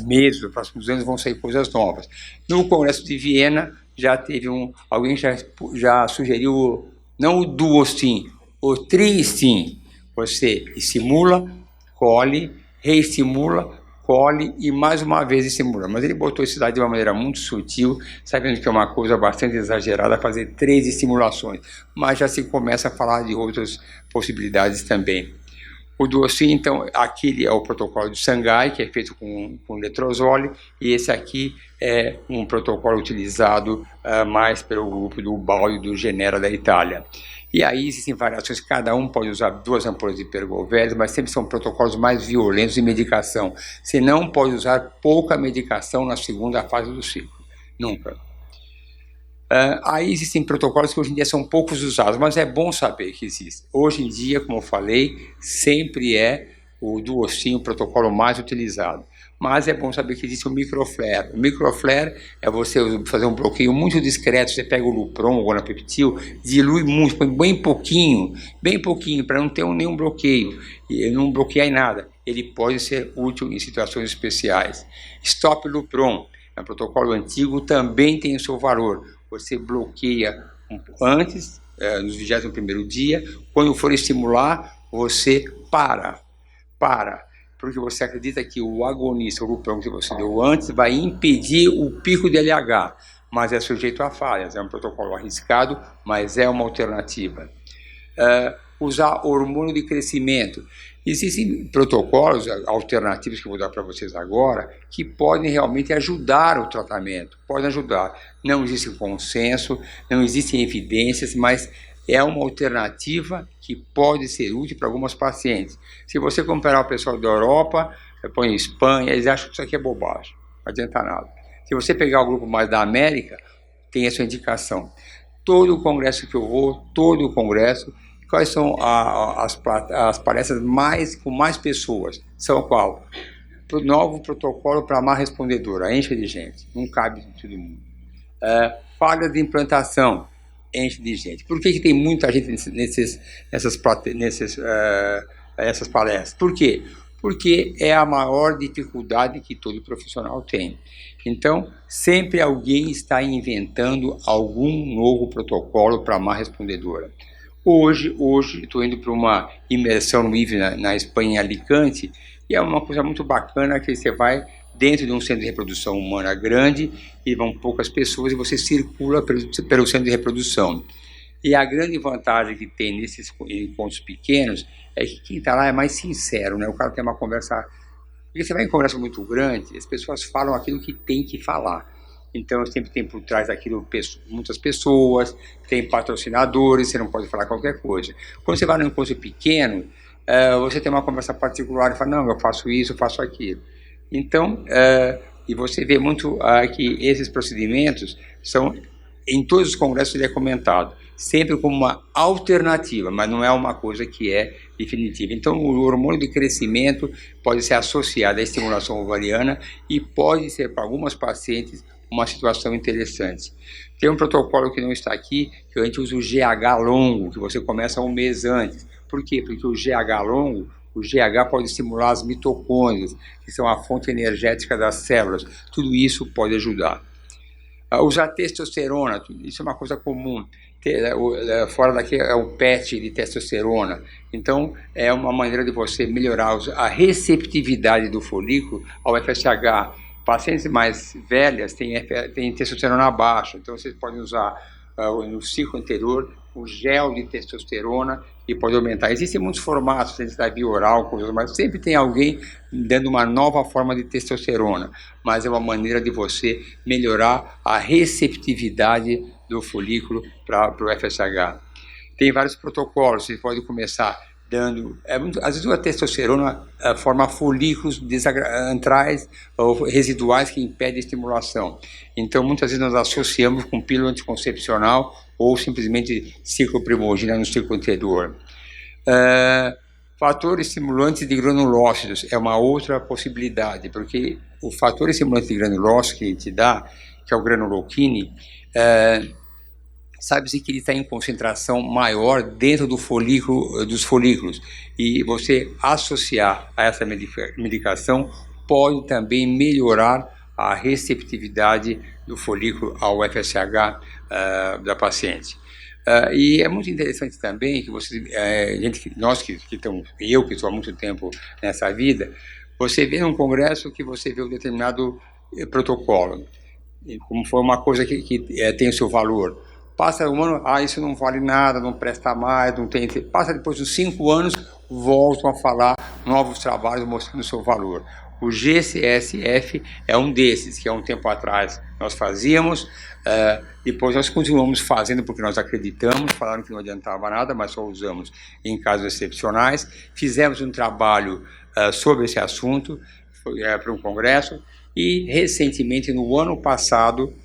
meses, nos próximos anos vão sair coisas novas. No Congresso de Viena já teve alguém já sugeriu não o Duostin, o Triestin. Você estimula, colhe, reestimula, colhe e mais uma vez estimula. Mas ele botou isso daí de uma maneira muito sutil, sabendo que é uma coisa bastante exagerada fazer 3 estimulações, mas já se começa a falar de outras possibilidades também. O Duostin, então, aquele é o protocolo de Xangai, que é feito com letrozole, e esse aqui é um protocolo utilizado mais pelo grupo do Baldi do Genera da Itália. E aí existem variações, cada um pode usar 2 ampolas de Pergoveres, mas sempre são protocolos mais violentos de medicação. Você não pode usar pouca medicação na segunda fase do ciclo, nunca. Aí existem protocolos que hoje em dia são poucos usados, mas é bom saber que existem. Hoje em dia, como eu falei, sempre é o Duostin o protocolo mais utilizado. Mas é bom saber que existe o microflare. O microflare é você fazer um bloqueio muito discreto. Você pega o Lupron ou o Gonapeptil, dilui muito, põe bem pouquinho, para não ter nenhum bloqueio, e não bloquear em nada. Ele pode ser útil em situações especiais. Stop Lupron, é um protocolo antigo, também tem o seu valor. você bloqueia antes, nos 21º dia, quando for estimular, você para, porque você acredita que o agonista, o grupão que você deu antes, vai impedir o pico de LH, mas é sujeito a falhas, é um protocolo arriscado, mas é uma alternativa. Usar hormônio de crescimento. Existem protocolos alternativos que eu vou dar para vocês agora que podem realmente ajudar o tratamento, podem ajudar. Não existe consenso, não existem evidências, mas é uma alternativa que pode ser útil para algumas pacientes. Se você comparar o pessoal da Europa, põe em Espanha, eles acham que isso aqui é bobagem, não adianta nada. Se você pegar o grupo mais da América, tem essa indicação. Todo o congresso que eu vou, todo o congresso, quais são as palestras com mais pessoas? São qual? Novo protocolo para má respondedora, enche de gente, não cabe todo mundo. Falha de implantação, enche de gente. Por que tem muita gente nessas palestras? Por quê? Porque é a maior dificuldade que todo profissional tem. Então, sempre alguém está inventando algum novo protocolo para má respondedora. Hoje estou indo para uma imersão no IVE na Espanha, em Alicante, e é uma coisa muito bacana que você vai dentro de um centro de reprodução humana grande e vão poucas pessoas e você circula pelo centro de reprodução. E a grande vantagem que tem nesses encontros pequenos é que quem está lá é mais sincero, né? O cara tem uma conversa... Porque você vai em conversa muito grande, as pessoas falam aquilo que tem que falar. Então, sempre tem por trás daquilo muitas pessoas, tem patrocinadores, você não pode falar qualquer coisa. Quando você vai num encontro pequeno, você tem uma conversa particular e fala, não, eu faço isso, eu faço aquilo. Então, e você vê muito que esses procedimentos são, em todos os congressos ele é comentado, sempre como uma alternativa, mas não é uma coisa que é definitiva. Então, o hormônio de crescimento pode ser associado à estimulação ovariana e pode ser, para algumas pacientes, uma situação interessante. Tem um protocolo que não está aqui, que a gente usa o GH longo, que você começa um mês antes. Por quê? Porque o GH longo, o GH pode estimular as mitocôndrias, que são a fonte energética das células. Tudo isso pode ajudar. Usar testosterona, isso é uma coisa comum. Fora daqui é o PET de testosterona. Então, é uma maneira de você melhorar a receptividade do folículo ao FSH. Pacientes mais velhas têm testosterona baixa, então vocês podem usar no ciclo anterior o gel de testosterona e pode aumentar. Existem muitos formatos, da via oral, mas sempre tem alguém dando uma nova forma de testosterona, mas é uma maneira de você melhorar a receptividade do folículo para o FSH. Tem vários protocolos, você pode começar dando, às vezes a testosterona forma folículos antrais ou residuais que impedem a estimulação. Então, muitas vezes nós associamos com pílula anticoncepcional ou simplesmente cicloprimogina no ciclo anterior. Fatores estimulantes de granulócitos é uma outra possibilidade, porque o fator estimulante de granulócitos que a gente dá, que é o granuloquine, sabe-se que ele está em concentração maior dentro dos folículos, e você associar a essa medicação pode também melhorar a receptividade do folículo ao FSH da paciente. E é muito interessante também que eu que estou há muito tempo nessa vida, você vê num congresso que você vê um determinado protocolo, como foi uma coisa que tem o seu valor. Passa um ano, isso não vale nada, não presta mais, não tem... Passa depois de 5 anos, voltam a falar novos trabalhos mostrando o seu valor. O GCSF é um desses, que há um tempo atrás nós fazíamos, depois nós continuamos fazendo porque nós acreditamos, falaram que não adiantava nada, mas só usamos em casos excepcionais. Fizemos um trabalho sobre esse assunto para um congresso e recentemente, no ano passado,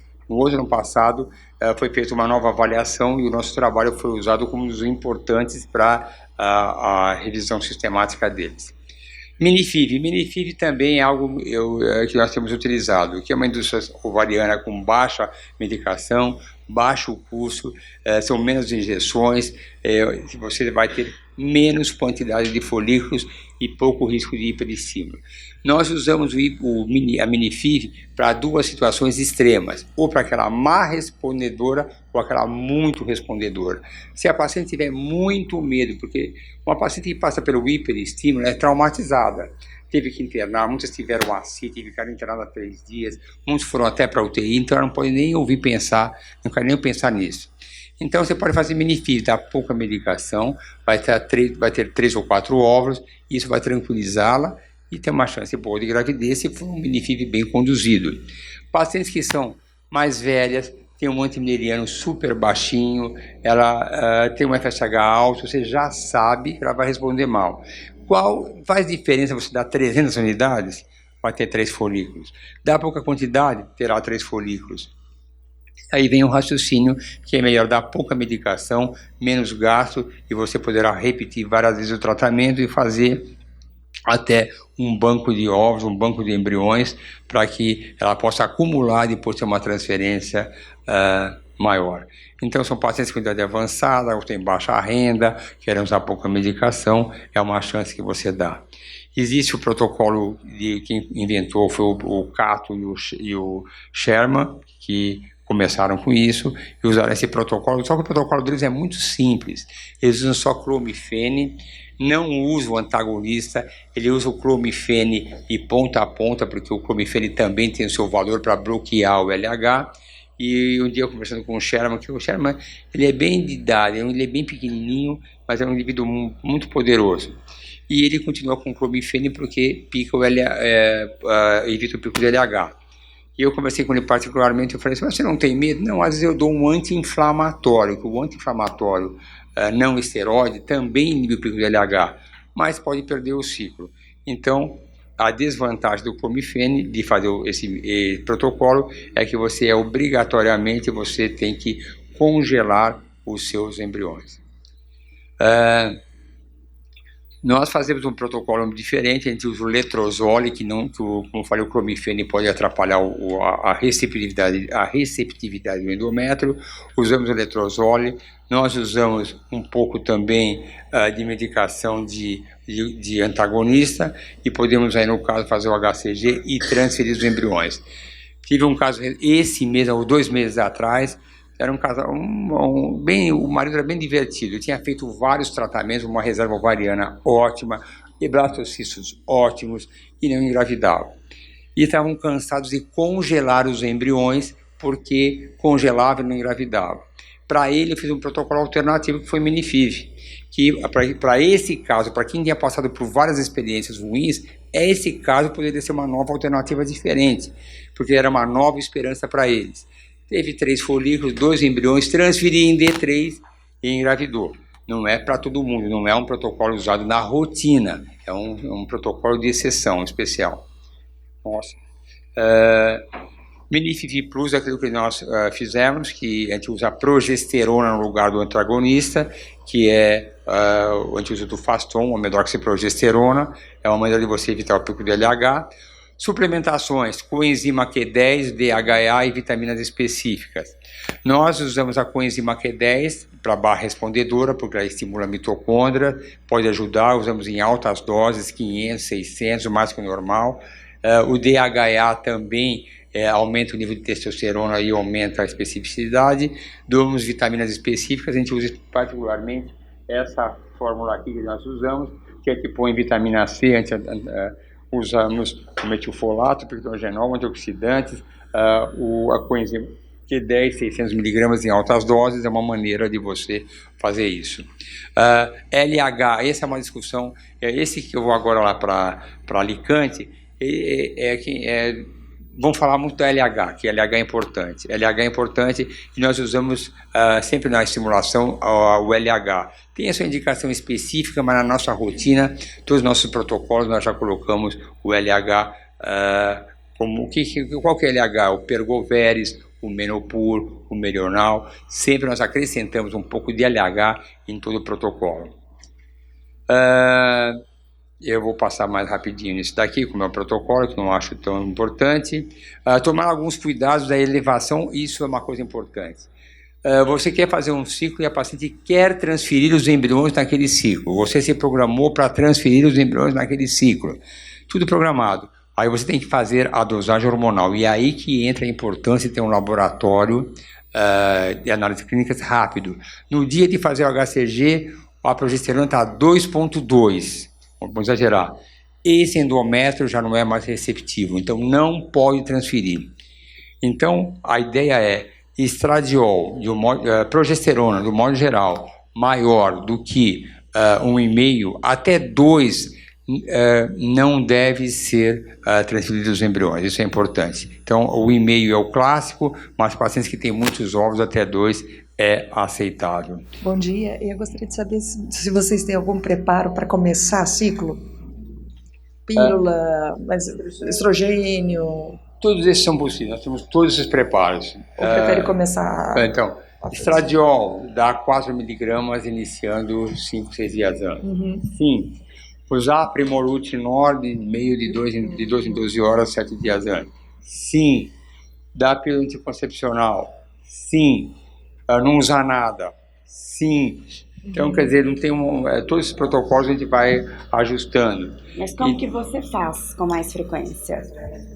foi feita uma nova avaliação e o nosso trabalho foi usado como um dos importantes para a revisão sistemática deles. Minifib também é algo que nós temos utilizado, que é uma indústria ovariana com baixa medicação, baixo custo, são menos injeções, você vai ter menos quantidade de folículos e pouco risco de hiperestímulo. Nós usamos a Minifiv para duas situações extremas, ou para aquela má respondedora ou aquela muito respondedora. Se a paciente tiver muito medo, porque uma paciente que passa pelo hiperestímulo é traumatizada, teve que internar, muitas tiveram ascite, ficaram internadas 3 dias, muitos foram até para a UTI, então ela não pode nem ouvir pensar, não quer nem pensar nisso. Então você pode fazer Minifiv, dar pouca medicação, vai ter 3 ou 4 óvulos, isso vai tranquilizá-la e ter uma chance boa de gravidez se for um Minifiv bem conduzido. Pacientes que são mais velhas, tem um antimileriano super baixinho, ela tem um FSH alto, você já sabe que ela vai responder mal. Qual faz diferença você dar 300 unidades? Vai ter 3 folículos. Dá pouca quantidade? Terá 3 folículos. Aí vem o raciocínio que é melhor dar pouca medicação, menos gasto, e você poderá repetir várias vezes o tratamento e fazer até um banco de ovos, um banco de embriões, para que ela possa acumular e depois ter uma transferência maior. Então são pacientes com idade avançada, ou têm baixa renda, querem usar pouca medicação, é uma chance que você dá. Existe o protocolo de quem inventou, foi o Cato e o Sherman, que começaram com isso e usaram esse protocolo, só que o protocolo deles é muito simples. Eles usam só clomifene, não usa o antagonista, ele usa o clomifene de ponta a ponta, porque o clomifene também tem o seu valor para bloquear o LH. E um dia eu conversando com o Sherman, que o Sherman ele é bem de idade, ele é bem pequenininho, mas é um indivíduo muito poderoso. E ele continua com o clomifene porque pica evita o pico do LH. E eu conversei com ele particularmente, eu falei assim, você não tem medo? Não, às vezes eu dou um anti-inflamatório, que o anti-inflamatório não esteroide também inibe o pico do LH, mas pode perder o ciclo. Então, a desvantagem do clomifene, de fazer esse protocolo, é que você obrigatoriamente você tem que congelar os seus embriões. Nós fazemos um protocolo diferente, a gente usa o letrozole, como eu falei, o clomifene pode atrapalhar a receptividade do endométrio, usamos o letrozole, nós usamos um pouco também de medicação de antagonista e podemos aí no caso fazer o HCG e transferir os embriões. Tive um caso esse mês, ou 2 meses atrás, era um casal, o marido era bem divertido, tinha feito vários tratamentos, uma reserva ovariana ótima, e blastocistos ótimos, e não engravidavam. E estavam cansados de congelar os embriões, porque congelava e não engravidava. Para ele, eu fiz um protocolo alternativo que foi Minifiv, que para esse caso, para quem tinha passado por várias experiências ruins, esse caso poderia ser uma nova alternativa diferente, porque era uma nova esperança para eles. Teve 3 folículos, 2 embriões, transferi em D3 e engravidou. Não é para todo mundo, não é um protocolo usado na rotina, é um protocolo de exceção especial. Nossa. Minifiv Plus é aquilo que nós fizemos, que a gente usa a progesterona no lugar do antagonista, que é a gente usa do Faston, a medroxiprogesterona, é uma maneira de você evitar o pico de LH. Suplementações, coenzima Q10, DHA e vitaminas específicas. Nós usamos a coenzima Q10 para barra respondedora, porque ela estimula a mitocôndria, pode ajudar, usamos em altas doses, 500, 600, mais que o normal. O DHA também aumenta o nível de testosterona e aumenta a especificidade. Damos vitaminas específicas, a gente usa particularmente essa fórmula aqui que nós usamos, que é que põe vitamina C, usamos o metilfolato, pectogenol, antioxidantes, a coenzima Q10, 600 mg em altas doses, é uma maneira de você fazer isso. LH, essa é uma discussão, esse que eu vou agora lá para Alicante, vamos falar muito da LH, que LH é importante. LH é importante e nós usamos sempre na estimulação o LH. Tem a sua indicação específica, mas na nossa rotina, todos os nossos protocolos, nós já colocamos o LH qual que é LH? O Pergoveris, o Menopur, o Melional. Sempre nós acrescentamos um pouco de LH em todo o protocolo. Eu vou passar mais rapidinho nisso daqui, como é o protocolo, que não acho tão importante. Tomar alguns cuidados da elevação, isso é uma coisa importante. Você quer fazer um ciclo e a paciente quer transferir os embriões naquele ciclo. Você se programou para transferir os embriões naquele ciclo. Tudo programado. Aí você tem que fazer a dosagem hormonal. E é aí que entra a importância de ter um laboratório de análise clínicas rápido. No dia de fazer o HCG, a progesterona está 2,2. Vamos exagerar. Esse endométrio já não é mais receptivo, então não pode transferir. Então, a ideia é estradiol, progesterona, do modo geral, maior do que 1,5 até 2, não deve ser transferido os embriões. Isso é importante. Então, o 1,5 é o clássico, mas pacientes que têm muitos ovos, até 2 é aceitável. Bom dia. Eu gostaria de saber se vocês têm algum preparo para começar ciclo? Pílula, estrogênio... Todos esses são possíveis, nós temos todos esses preparos. Ou prefere começar... Então, estradiol dá 4 miligramas iniciando 5, 6 dias antes. Sim. Usar Primorutinol de meio de 2 em 12 horas, 7 dias antes. Sim. Dar pílula anticoncepcional. Sim. Não usar nada. Sim. Então, quer dizer, não tem todos esses protocolos a gente vai ajustando. Mas como que você faz com mais frequência?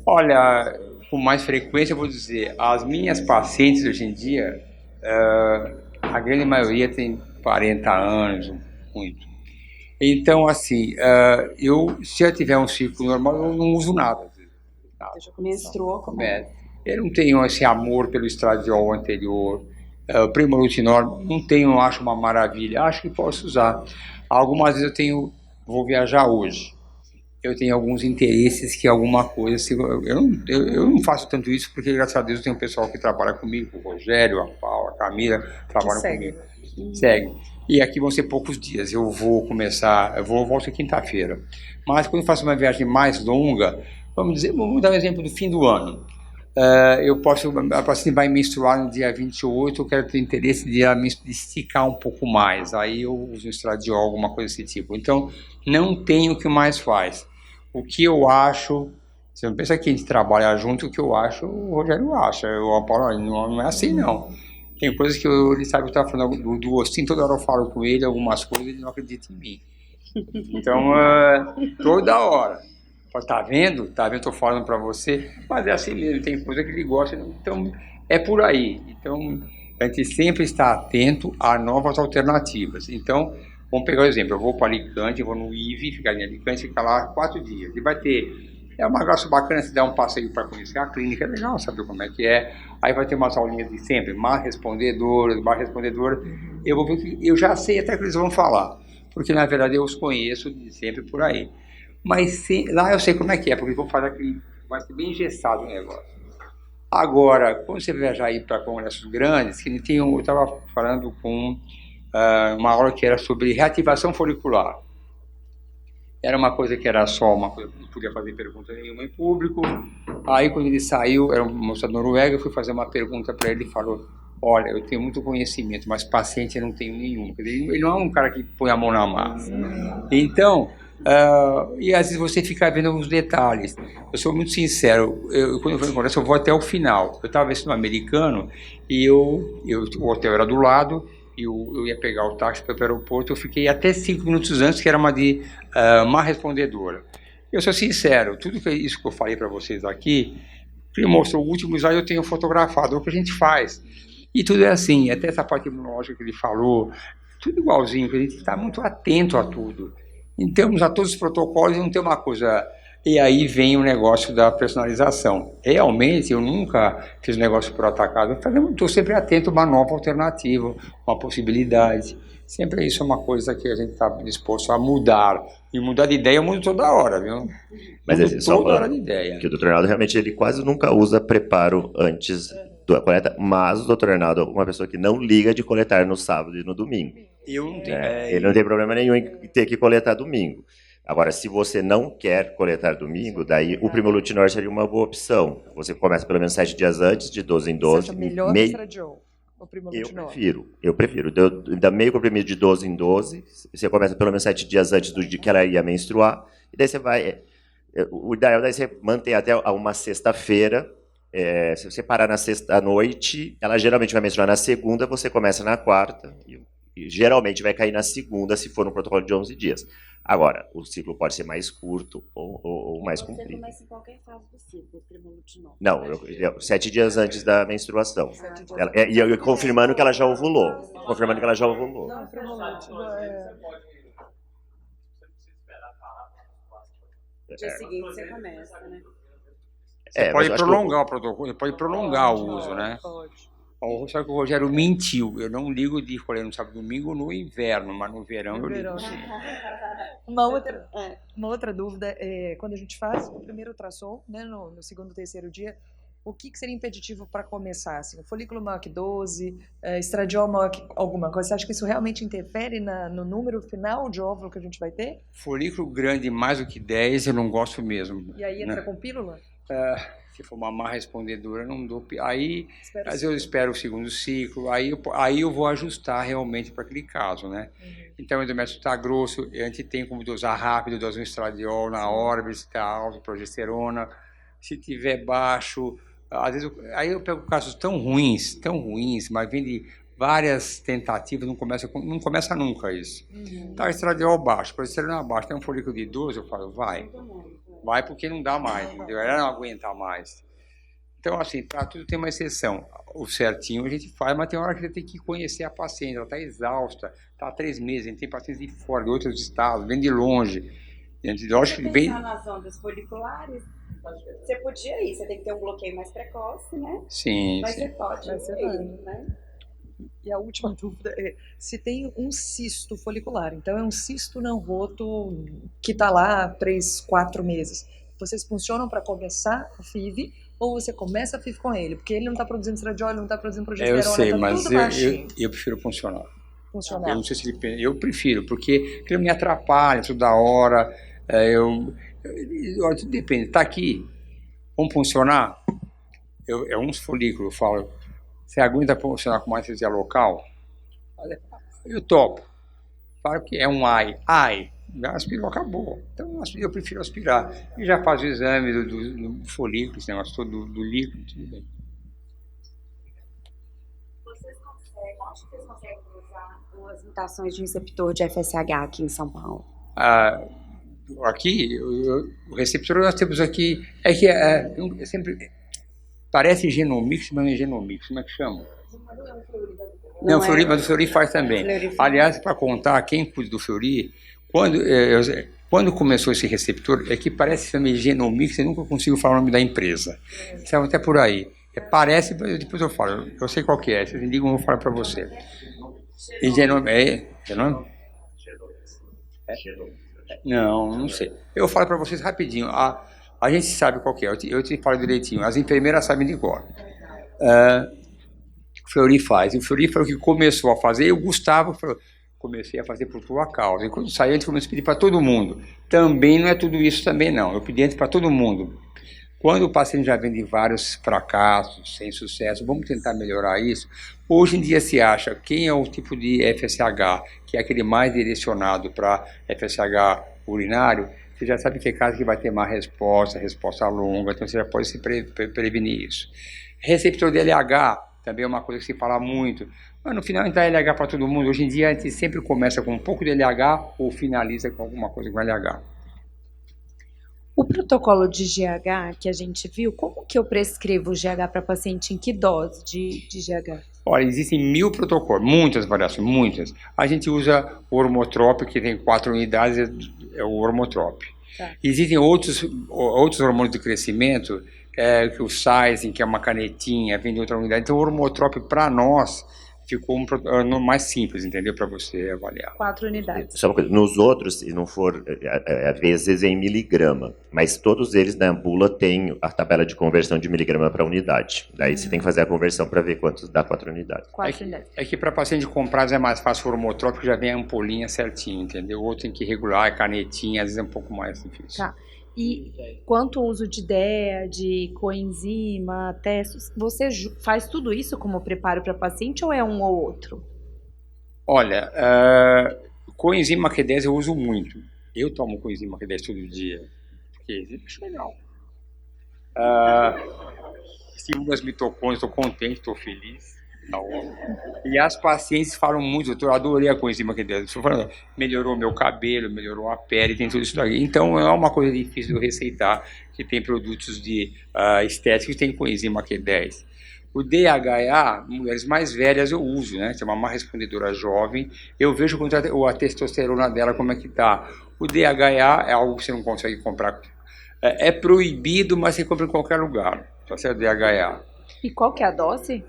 Olha, com mais frequência eu vou dizer, as minhas pacientes hoje em dia, a grande maioria tem 40 anos, muito. Então, assim, se eu tiver um ciclo normal, eu não uso nada. Menstruou como é? Eu não tenho esse amor pelo estradiol anterior. Primorutinol, não tenho, acho uma maravilha, acho que posso usar. Algumas vezes vou viajar hoje, eu tenho alguns interesses que alguma coisa, eu não faço tanto isso porque, graças a Deus, eu tenho um pessoal que trabalha comigo, o Rogério, a Paula, a Camila, trabalham comigo. Segue. E aqui vão ser poucos dias, eu volto quinta-feira. Mas quando eu faço uma viagem mais longa, vamos dar um exemplo do fim do ano. A paciente vai menstruar no dia 28, eu quero ter interesse de esticar um pouco mais, aí eu uso estradiol, alguma coisa desse tipo. Então, não tem o que mais faz. O que eu acho, você não pensa que a gente trabalha junto, o que eu acho, o Rogério acha, o Paulo, não é assim não. Tem coisas que ele sabe que eu estava falando do ossinho, toda hora eu falo com ele algumas coisas, ele não acredita em mim. Então, toda hora. Tá vendo? Tá vendo? Tô falando para você, mas é assim mesmo, tem coisa que ele gosta, então é por aí. Então, a gente sempre está atento a novas alternativas. Então, vamos pegar o exemplo, eu vou para Alicante, vou no IVE, ficar em Alicante, ficar lá 4 dias, e vai ter, um negócio bacana se dar um passeio para conhecer a clínica, é legal saber como é que é, aí vai ter umas aulinhas de sempre, mais respondedoras, eu já sei até que eles vão falar, porque na verdade eu os conheço de sempre por aí. Mas lá eu sei como é que é, porque vou fazer aquele, vai ser bem engessado o negócio. Agora, quando você viajar aí para congressos grandes, eu estava falando com uma aula que era sobre reativação folicular. Era uma coisa que era só uma coisa, não podia fazer pergunta nenhuma em público. Aí quando ele saiu, era um moço da Noruega, eu fui fazer uma pergunta para ele e falou: olha, eu tenho muito conhecimento, mas paciente eu não tenho nenhum. Ele não é um cara que põe a mão na massa. Então... e às vezes você fica vendo os detalhes. Eu sou muito sincero, quando eu vou em congresso eu vou até o final. Eu estava vendo um americano e o hotel era do lado e eu ia pegar o táxi para o aeroporto. Eu fiquei até 5 minutos antes, que era uma de má respondedora. Eu sou sincero, isso que eu falei para vocês aqui, ele mostrou o último slide, eu tenho fotografado, é o que a gente faz. E tudo é assim, até essa parte imunológica que ele falou, tudo igualzinho, a gente está muito atento a tudo. Temos a todos os protocolos e não tem uma coisa... E aí vem o negócio da personalização. Realmente, eu nunca fiz um negócio por atacado. Estou sempre atento a uma nova alternativa, uma possibilidade. Sempre isso é uma coisa que a gente está disposto a mudar. E mudar de ideia eu mudo toda hora, viu? Mas assim, toda hora de ideia. Que o Dr. Arnaldo realmente ele quase nunca usa preparo antes da coleta, mas o Dr. Arnaldo é uma pessoa que não liga de coletar no sábado e no domingo. Eu não tenho, ele não tem problema nenhum em ter que coletar domingo. Agora, se você não quer coletar domingo, daí o Primorutinol seria uma boa opção. Você começa pelo menos 7 dias antes, de 12 em 12. Você acha melhor o estradiol? O Primorutinol? Eu prefiro. Dá meio comprimido de 12 em 12. Você começa pelo menos 7 dias antes do dia que ela ia menstruar. E daí você vai... O ideal é você manter até uma sexta-feira Se você parar na sexta à noite, ela geralmente vai menstruar na segunda, você começa na quarta, e geralmente vai cair na segunda, se for um protocolo de 11 dias. Agora, o ciclo pode ser mais curto ou mais comprido. Você começa em qualquer fase do ciclo, premolutinol. Não, 7 dias antes da menstruação. E eu confirmando que ela já ovulou. Confirmando que ela já ovulou. Não, No dia seguinte você começa, né? Você pode mas eu acho que prolongar o protocolo, você pode prolongar o uso, né? Pode. Só que o Rogério mentiu. Eu não ligo de escolher no sábado e domingo no inverno, mas no verão eu ligo. Sim. Uma outra dúvida é quando a gente faz o primeiro ultrassom, né, no segundo, terceiro dia, o que seria impeditivo para começar? Assim, o folículo maior que 12, estradiol maior que alguma coisa. Você acha que isso realmente interfere no número final de óvulo que a gente vai ter? Folículo grande mais do que 10 eu não gosto mesmo. E aí entra né? com pílula? Se for uma má respondedora, não dou. Aí, Espero mas eu espero o segundo ciclo, aí eu vou ajustar realmente para aquele caso, né? Então, o endométrio está grosso, a gente tem como dosar rápido, dosar um estradiol na órbita, se está alto, progesterona. Se tiver baixo, às vezes, aí eu pego casos tão ruins, mas vem de várias tentativas, não começa nunca isso. Tá, estradiol baixo, progesterona baixo, tem um folículo de 12, eu falo, vai porque não dá mais, entendeu? Ela não aguenta mais. Então, assim, para tudo tem uma exceção. O certinho a gente faz, mas tem hora que você tem que conhecer a paciente, ela está exausta, está há 3 meses, a gente tem pacientes de fora, de outros estados, vem de longe. Eu acho que vem... nas ondas foliculares, você podia ir, você tem que ter um bloqueio mais precoce, né? Sim, Mas sim. você pode ir, né? E a última dúvida é se tem um cisto folicular. Então, é um cisto não roto que está lá 3, 4 meses. Vocês funcionam para começar a FIV ou você começa a FIV com ele? Porque ele não está produzindo estradiol, ele não está produzindo progesterona, Eu sei, tá mas tudo baixinho. eu prefiro funcionar. Funcionar. Eu não sei se ele... Eu prefiro, porque ele me atrapalha toda hora. Depende, está aqui, vamos funcionar? É uns folículos, eu falo, você aguenta funcionar com uma anestesia local? Eu topo. Falo que é um ai, aspirou, acabou. Então eu prefiro aspirar. E já faz o exame do folículo, esse negócio todo do líquido, tudo bem. Onde vocês conseguem usar as mutações de receptor de FSH aqui em São Paulo? Aqui, o receptor nós temos aqui, sempre parece Genomix, mas não é Genomix, como é que chama? Não, o Fleury, mas o Fleury faz também. Aliás, para contar, quem cuida do Fleury, quando começou esse receptor, é que parece também Genomix, eu nunca consigo falar o nome da empresa. Estava até por aí. Parece, depois eu falo, eu sei qual que é, vocês me ligam, eu vou falar para você. E Genomix, Não sei. Eu falo para vocês rapidinho. A gente sabe qual que é. Eu te falo direitinho. As enfermeiras sabem de cor. O Fleury faz. O Fleury foi o que começou a fazer. E o Gustavo falou, comecei a fazer por tua causa. E quando saiu, a gente começou a pedir para todo mundo. Também não é tudo isso também, não. Eu pedi antes para todo mundo. Quando o paciente já vem de vários fracassos, sem sucesso, vamos tentar melhorar isso. Hoje em dia se acha quem é o tipo de FSH, que é aquele mais direcionado para FSH urinário, você já sabe que é caso que vai ter má resposta longa, então você já pode se prevenir isso. Receptor de LH também é uma coisa que se fala muito, mas no final a gente dá LH para todo mundo. Hoje em dia a gente sempre começa com um pouco de LH ou finaliza com alguma coisa com LH. O protocolo de GH que a gente viu, como que eu prescrevo o GH para paciente em que dose de GH? Olha, existem 1000 protocolos, muitas variações, muitas. A gente usa o Ormotrop, que tem 4 unidades, é o Ormotrop. Tá. Existem outros hormônios de crescimento, que o Sizing, que é uma canetinha, vem de outra unidade. Então o Ormotrop, para nós, ficou mais simples, entendeu? Para você avaliar. 4 unidades. Só uma coisa, nos outros, se não for, às vezes é em miligrama, mas todos eles na bula tem a tabela de conversão de miligrama para unidade. Daí você tem que fazer a conversão para ver quantos dá 4 unidades. 4 unidades. É que para paciente comprados é mais fácil o Ormotrop, porque já vem a ampolinha certinho, entendeu? O outro tem que regular, a canetinha, às vezes é um pouco mais difícil. Tá. E quanto ao uso de DEA, de coenzima, testes, você faz tudo isso como preparo para paciente ou é um ou outro? Olha, coenzima Q10 eu uso muito. Eu tomo coenzima Q10 todo dia, porque eu acho legal. estimula as mitocôndrias, estou contente, estou feliz. Tá bom. E as pacientes falam muito, doutor, adorei a coenzima Q10. Estou falando, melhorou meu cabelo, melhorou a pele, tem tudo isso daqui. Então, é uma coisa difícil de eu receitar, que tem produtos de estética que tem coenzima Q10. O DHA, mulheres mais velhas eu uso, né? Tem uma má respondedora jovem, eu vejo a testosterona dela como é que tá. O DHA é algo que você não consegue comprar. É proibido, mas você compra em qualquer lugar. Tá certo? DHA. E qual que é a dose?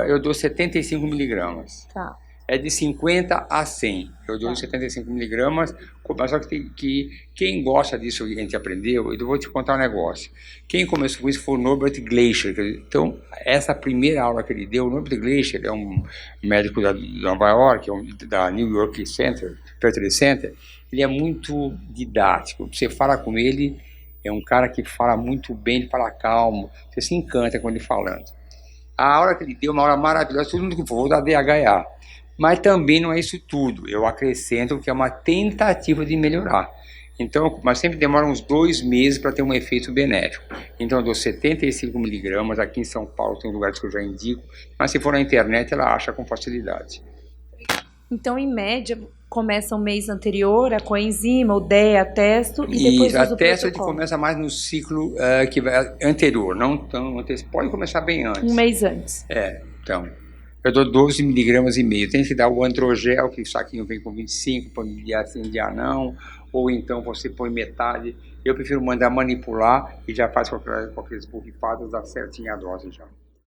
Eu dou 75 miligramas. Tá. É de 50 a 100. Eu dou 75 miligramas, mas só que quem gosta disso que a gente aprendeu, eu vou te contar um negócio. Quem começou com isso foi o Norbert Gleicher. Então, essa primeira aula que ele deu, o Norbert Gleicher é um médico de Nova York, da New York Fertility Center, ele é muito didático. Você fala com ele, é um cara que fala muito bem, ele fala calmo, você se encanta com ele falando. A aula que ele deu, uma aula maravilhosa, todo mundo que for, vou dar DHA. Mas também não é isso tudo, eu acrescento que é uma tentativa de melhorar. Então, mas sempre demora uns 2 meses para ter um efeito benéfico. Então eu dou 75 miligramas, aqui em São Paulo tem lugares que eu já indico, mas se for na internet ela acha com facilidade. Então, em média, começa o mês anterior, a coenzima, o DEA, testo, e depois usa o a testo a gente protocolo. começa mais no ciclo que vai anterior, não tão antes, pode começar bem antes. Um mês antes. Então, eu dou 12 miligramas e meio, tem que dar o androgel, que o saquinho vem com 25, põe dia sim, dia não, ou então você põe metade. Eu prefiro mandar manipular e já faz com aqueles borrifados, dá certinho a dose já.